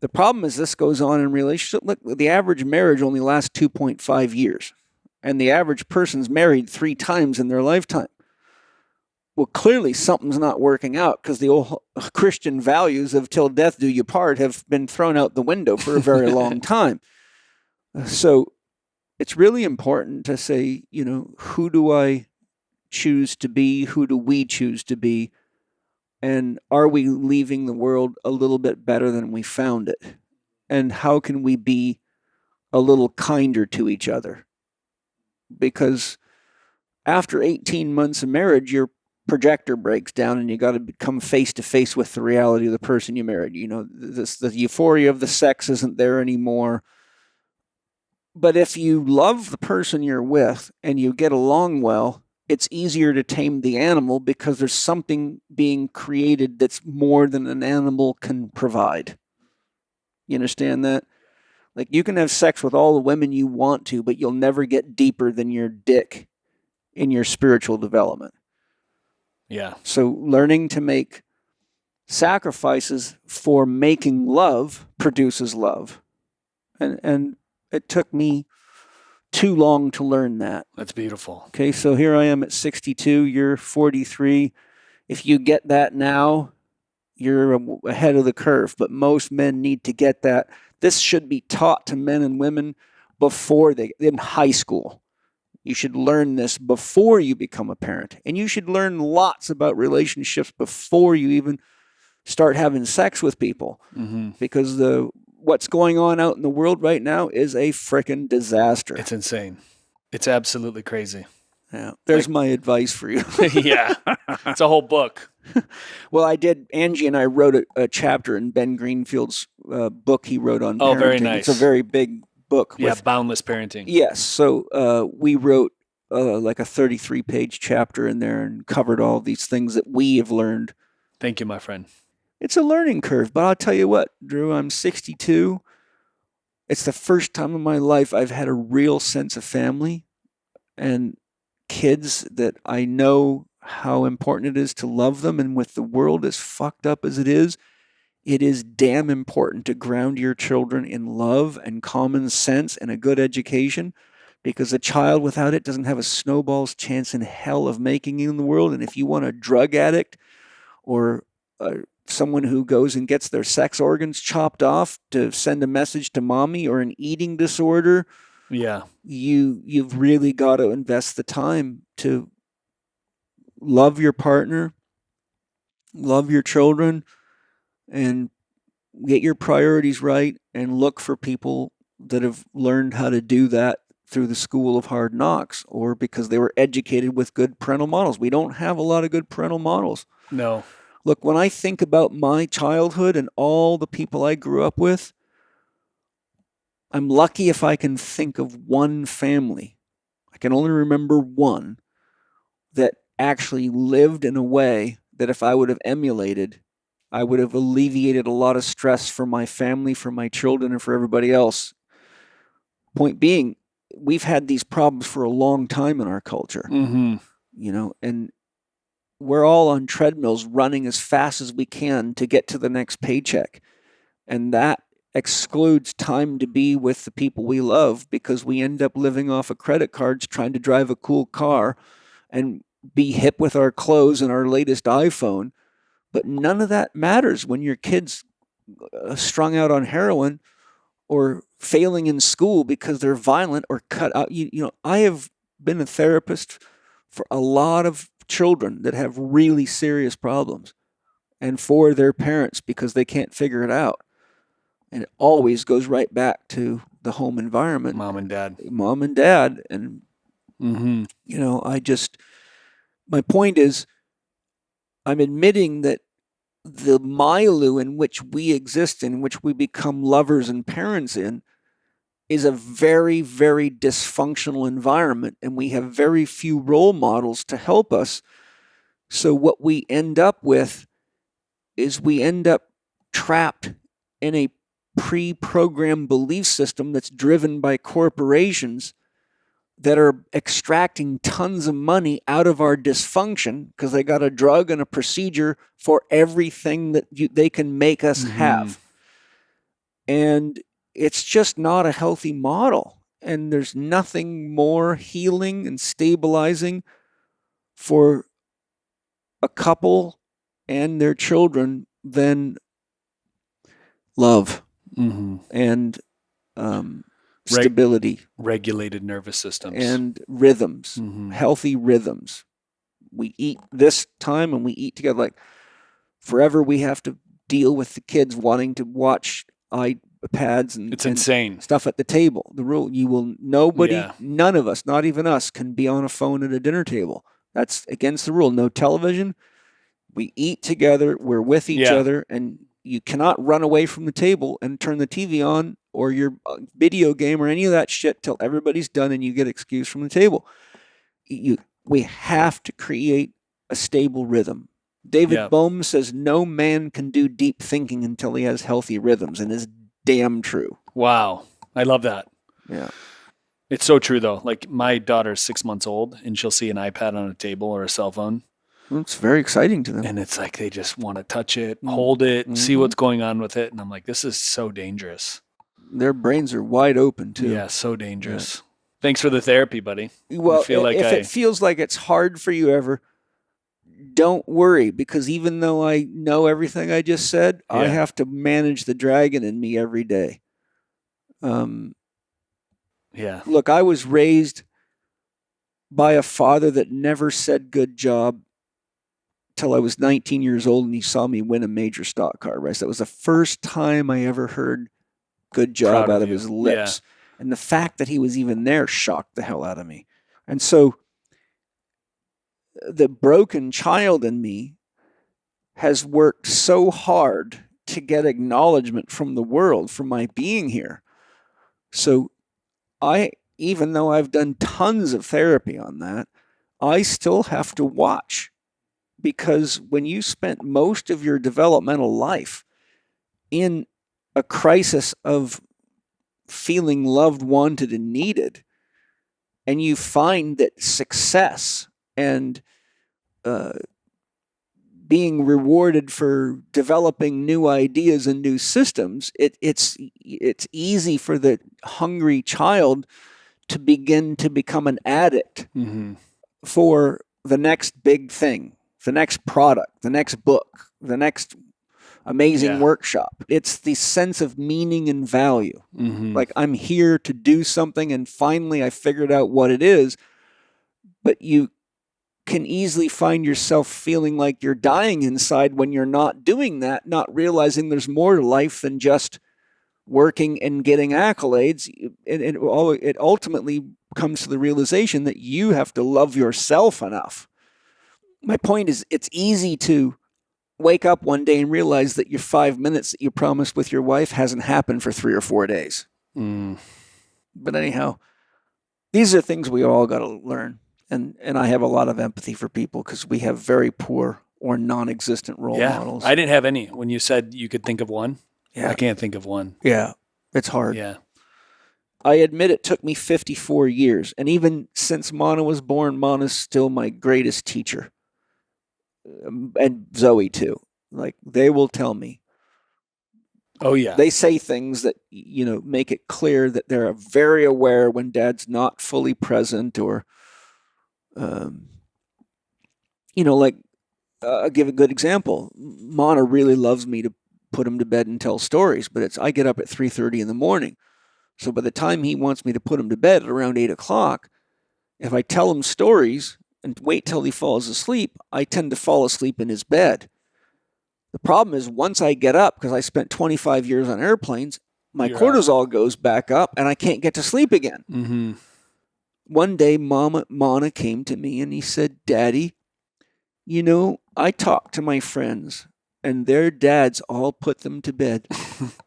the problem is this goes on in relationship. Look, the average marriage only lasts 2.5 years, and the average person's married 3 times in their lifetime. Well, clearly something's not working out, because the old Christian values of till death do you part have been thrown out the window for a very long time. So it's really important to say, who do I choose to be? Who do we choose to be? And are we leaving the world a little bit better than we found it? And how can we be a little kinder to each other? Because after 18 months of marriage, your projector breaks down and you got to come face to face with the reality of the person you married. The euphoria of the sex isn't there anymore. But if you love the person you're with and you get along well, it's easier to tame the animal, because there's something being created that's more than an animal can provide. You understand that? Like, you can have sex with all the women you want to, but you'll never get deeper than your dick in your spiritual development. Yeah. So learning to make sacrifices for making love produces love. And it took me too long to learn that. That's beautiful. Okay, so here I am at 62, you're 43. If you get that now, you're ahead of the curve, but most men need to get that. This should be taught to men and women in high school. You should learn this before you become a parent, and you should learn lots about relationships before you even start having sex with people, because what's going on out in the world right now is a frickin' disaster. It's insane. It's absolutely crazy. Yeah, there's my advice for you. Yeah, it's a whole book. Well, Angie and I wrote a chapter in Ben Greenfield's book he wrote on parenting. Oh, very nice. It's a very big book. Yeah, Boundless Parenting. Yes. So we wrote like a 33-page chapter in there and covered all these things that we have learned. Thank you, my friend. It's a learning curve, but I'll tell you what, Drew, I'm 62. It's the first time in my life I've had a real sense of family and kids that I know how important it is to love them. And with the world as fucked up as it is damn important to ground your children in love and common sense and a good education, because a child without it doesn't have a snowball's chance in hell of making it in the world. And if you want a drug addict or someone who goes and gets their sex organs chopped off to send a message to mommy, or an eating disorder, you've really got to invest the time to love your partner, love your children, and get your priorities right, and look for people that have learned how to do that through the school of hard knocks, or because they were educated with good parental models. We don't have a lot of good parental models. No. Look, when I think about my childhood and all the people I grew up with, I'm lucky if I can think of one family. I can only remember one that actually lived in a way that if I would have emulated, I would have alleviated a lot of stress for my family, for my children, and for everybody else. Point being, we've had these problems for a long time in our culture, and we're all on treadmills running as fast as we can to get to the next paycheck. And that excludes time to be with the people we love, because we end up living off of credit cards, trying to drive a cool car and be hip with our clothes and our latest iPhone. But none of that matters when your kid's strung out on heroin or failing in school because they're violent or cut out. I have been a therapist for a lot of children that have really serious problems, and for their parents because they can't figure it out. And it always goes right back to the home environment. Mom and dad. And, my point is, I'm admitting that the milieu in which we exist, in which we become lovers and parents in, is a very, very dysfunctional environment, and we have very few role models to help us. So what we end up with is we end up trapped in a pre-programmed belief system that's driven by corporations that are extracting tons of money out of our dysfunction because they got a drug and a procedure for everything that they can make us have. And it's just not a healthy model. And there's nothing more healing and stabilizing for a couple and their children than love and stability. Regulated nervous systems. And rhythms, healthy rhythms. We eat this time and we eat together. Like forever we have to deal with the kids wanting to watch iPads and it's insane stuff at the table. The rule, none of us, not even us, can be on a phone at a dinner table. That's against the rule. No television. We eat together. We're with each other, and you cannot run away from the table and turn the TV on or your video game or any of that shit till everybody's done and you get excused from the table. We have to create a stable rhythm. David Bohm says no man can do deep thinking until he has healthy rhythms, and is damn true. Wow. I love that. Yeah. It's so true, though. Like, my daughter's 6 months old, and she'll see an iPad on a table or a cell phone. It's very exciting to them. And it's like they just want to touch it, hold it, see what's going on with it. And I'm like, this is so dangerous. Their brains are wide open, too. Yeah, so dangerous. Yeah. Thanks for the therapy, buddy. Well, if it feels like it's hard for you ever, don't worry, because even though I know everything I just said, I have to manage the dragon in me every day. Look, I was raised by a father that never said good job till I was 19 years old, and he saw me win a major stock car race. That was the first time I ever heard "good job" out of his lips. Yeah. And the fact that he was even there shocked the hell out of me. And so the broken child in me has worked so hard to get acknowledgement from the world for my being here. So even though I've done tons of therapy on that, I still have to watch, because when you spent most of your developmental life in a crisis of feeling loved, wanted, and needed, and you find that success and being rewarded for developing new ideas and new systems, it's easy for the hungry child to begin to become an addict for the next big thing, the next product, the next book, the next amazing workshop. It's the sense of meaning and value. Like, I'm here to do something, and finally I figured out what it is. But you can easily find yourself feeling like you're dying inside when you're not doing that, not realizing there's more to life than just working and getting accolades. It ultimately comes to the realization that you have to love yourself enough. My point is, it's easy to wake up one day and realize that your 5 minutes that you promised with your wife hasn't happened for 3 or 4 days. But anyhow, these are things we all got to learn. And I have a lot of empathy for people, because we have very poor or non-existent role models. I didn't have any. When you said you could think of one, I can't think of one. Yeah, it's hard. Yeah. I admit it took me 54 years. And even since Mana was born, Mana's still my greatest teacher. And Zoe too. Like, they will tell me. Oh, yeah. They say things that, make it clear that they're very aware when Dad's not fully present, or I'll give a good example. Mana really loves me to put him to bed and tell stories, but I get up at 3:30 in the morning. So by the time he wants me to put him to bed at around 8 o'clock, if I tell him stories and wait till he falls asleep, I tend to fall asleep in his bed. The problem is, once I get up, because I spent 25 years on airplanes, my cortisol goes back up and I can't get to sleep again. One day, Mana came to me and he said, "Daddy, I talked to my friends and their dads all put them to bed.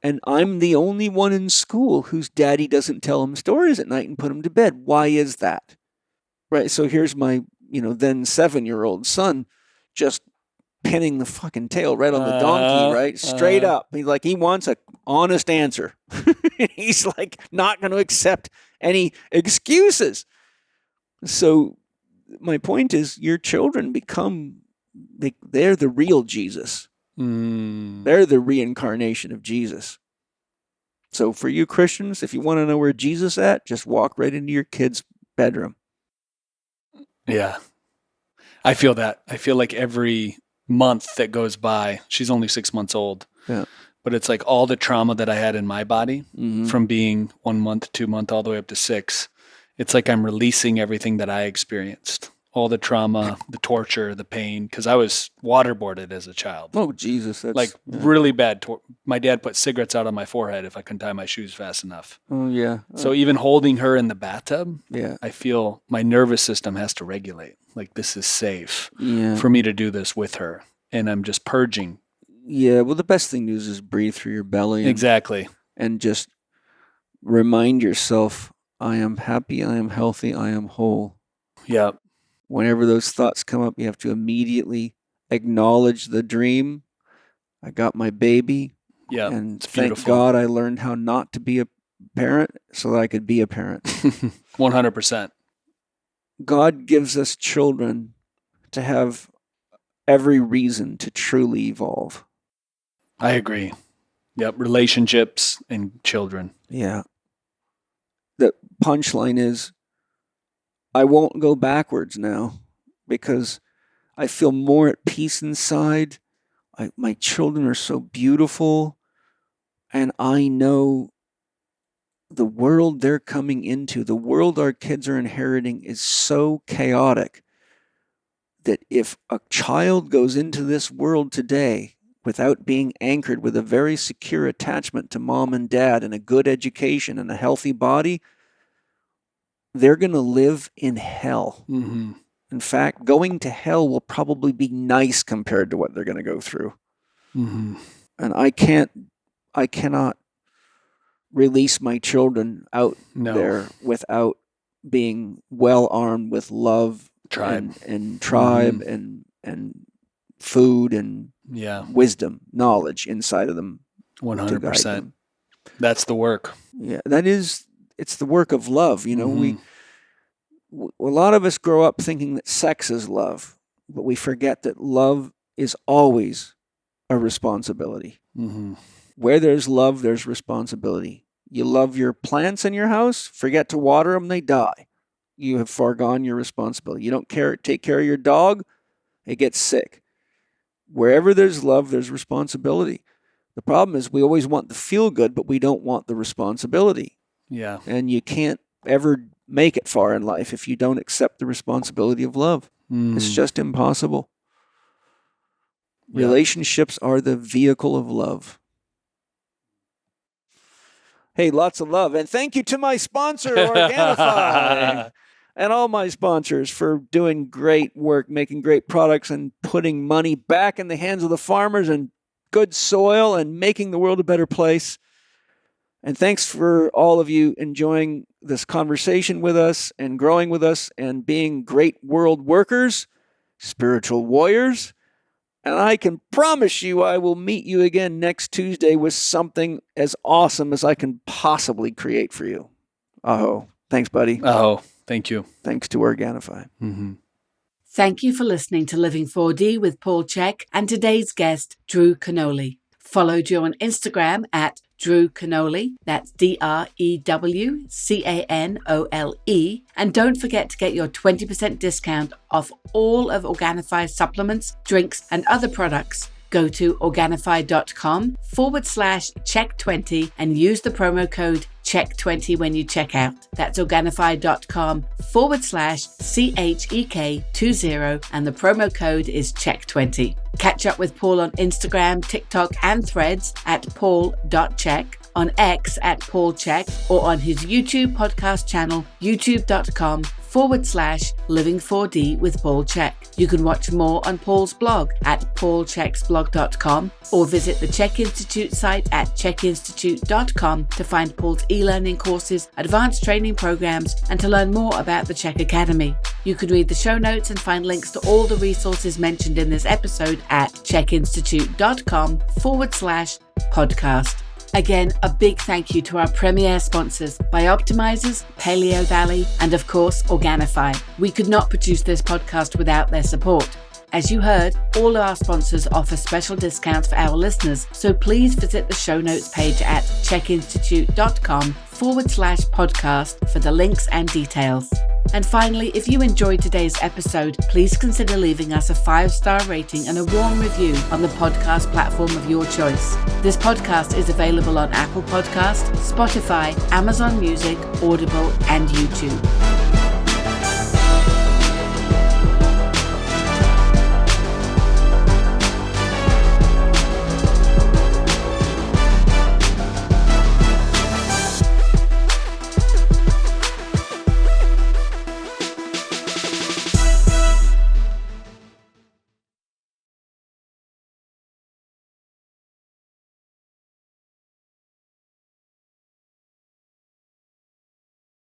And I'm the only one in school whose daddy doesn't tell them stories at night and put them to bed. Why is that?" Right. So here's my, then 7-year-old son just pinning the fucking tail right on the donkey, right? Straight up. He wants an honest answer. He's like not going to accept any excuses. So my point is, your children they're the real Jesus. They're the reincarnation of Jesus. So for you Christians, if you want to know where Jesus is at, just walk right into your kid's bedroom. Yeah. I feel that. I feel like every month that goes by, she's only 6 months old. Yeah. But it's like all the trauma that I had in my body from being 1 month, 2 month, all the way up to 6. It's like I'm releasing everything that I experienced. All the trauma, the torture, the pain, because I was waterboarded as a child. Oh, Jesus. That's really bad. My dad put cigarettes out on my forehead if I couldn't tie my shoes fast enough. Oh, yeah. So even holding her in the bathtub, I feel my nervous system has to regulate. Like, this is safe for me to do this with her. And I'm just purging. Yeah, well, the best thing to do is just breathe through your belly. Exactly. And just remind yourself, I am happy, I am healthy, I am whole. Yeah. Whenever those thoughts come up, you have to immediately acknowledge the dream. I got my baby. Yeah. And thank God I learned how not to be a parent so that I could be a parent. 100%. God gives us children to have every reason to truly evolve. I agree. Yep. Relationships and children. Yeah. The punchline is, I won't go backwards now because I feel more at peace inside. My children are so beautiful, and I know the world they're coming into, the world our kids are inheriting, is so chaotic that if a child goes into this world today without being anchored with a very secure attachment to mom and dad and a good education and a healthy body, they're going to live in hell. Mm-hmm. In fact, going to hell will probably be nice compared to what they're going to go through. Mm-hmm. And I cannot release my children out there without being well armed with love, and tribe, and food and wisdom, knowledge inside of them. 100%. That's the work. Yeah, it's the work of love. You know, a lot of us grow up thinking that sex is love, but we forget that love is always a responsibility. Mm-hmm. Where there's love, there's responsibility. You love your plants in your house, forget to water them, they die. You have foregone your responsibility. You don't take care of your dog, it gets sick. Wherever there's love, there's responsibility. The problem is we always want the feel good, but we don't want the responsibility. Yeah. And you can't ever make it far in life if you don't accept the responsibility of love. It's just impossible. Yeah. Relationships are the vehicle of love. Hey, lots of love. And thank you to my sponsor, Organifi, and all my sponsors for doing great work, making great products, and putting money back in the hands of the farmers and good soil and making the world a better place. And thanks for all of you enjoying this conversation with us and growing with us and being great world workers, spiritual warriors. And I can promise you I will meet you again next Tuesday with something as awesome as I can possibly create for you. Aho. Thanks, buddy. Aho. Thank you. Thanks to Organifi. Mm-hmm. Thank you for listening to Living 4D with Paul Chek and today's guest, Drew Canole. Follow Drew on Instagram at Drew Canole, that's DREWCANOLE. And don't forget to get your 20% discount off all of Organifi's supplements, drinks, and other products. Go to Organifi.com/Chek20 and use the promo code Chek20 when you check out. That's Organifi.com/CHEK20 and the promo code is Chek20. Catch up with Paul on Instagram, TikTok, and Threads at paul.chek, on X at Paul Chek, or on his YouTube podcast channel, youtube.com/Living4D with Paul Chek. You can watch more on Paul's blog at paulcheksblog.com or visit the Chek Institute site at chekinstitute.com to find Paul's e-learning courses, advanced training programs, and to learn more about the Chek Academy. You can read the show notes and find links to all the resources mentioned in this episode at chekinstitute.com/podcast. Again, a big thank you to our premier sponsors, Bioptimizers, Paleo Valley, and of course, Organifi. We could not produce this podcast without their support. As you heard, all of our sponsors offer special discounts for our listeners, so please visit the show notes page at chekinstitute.com/podcast for the links and details. And finally, if you enjoyed today's episode, please consider leaving us a 5-star rating and a warm review on the podcast platform of your choice. This podcast is available on Apple Podcasts, Spotify, Amazon Music, Audible, and YouTube.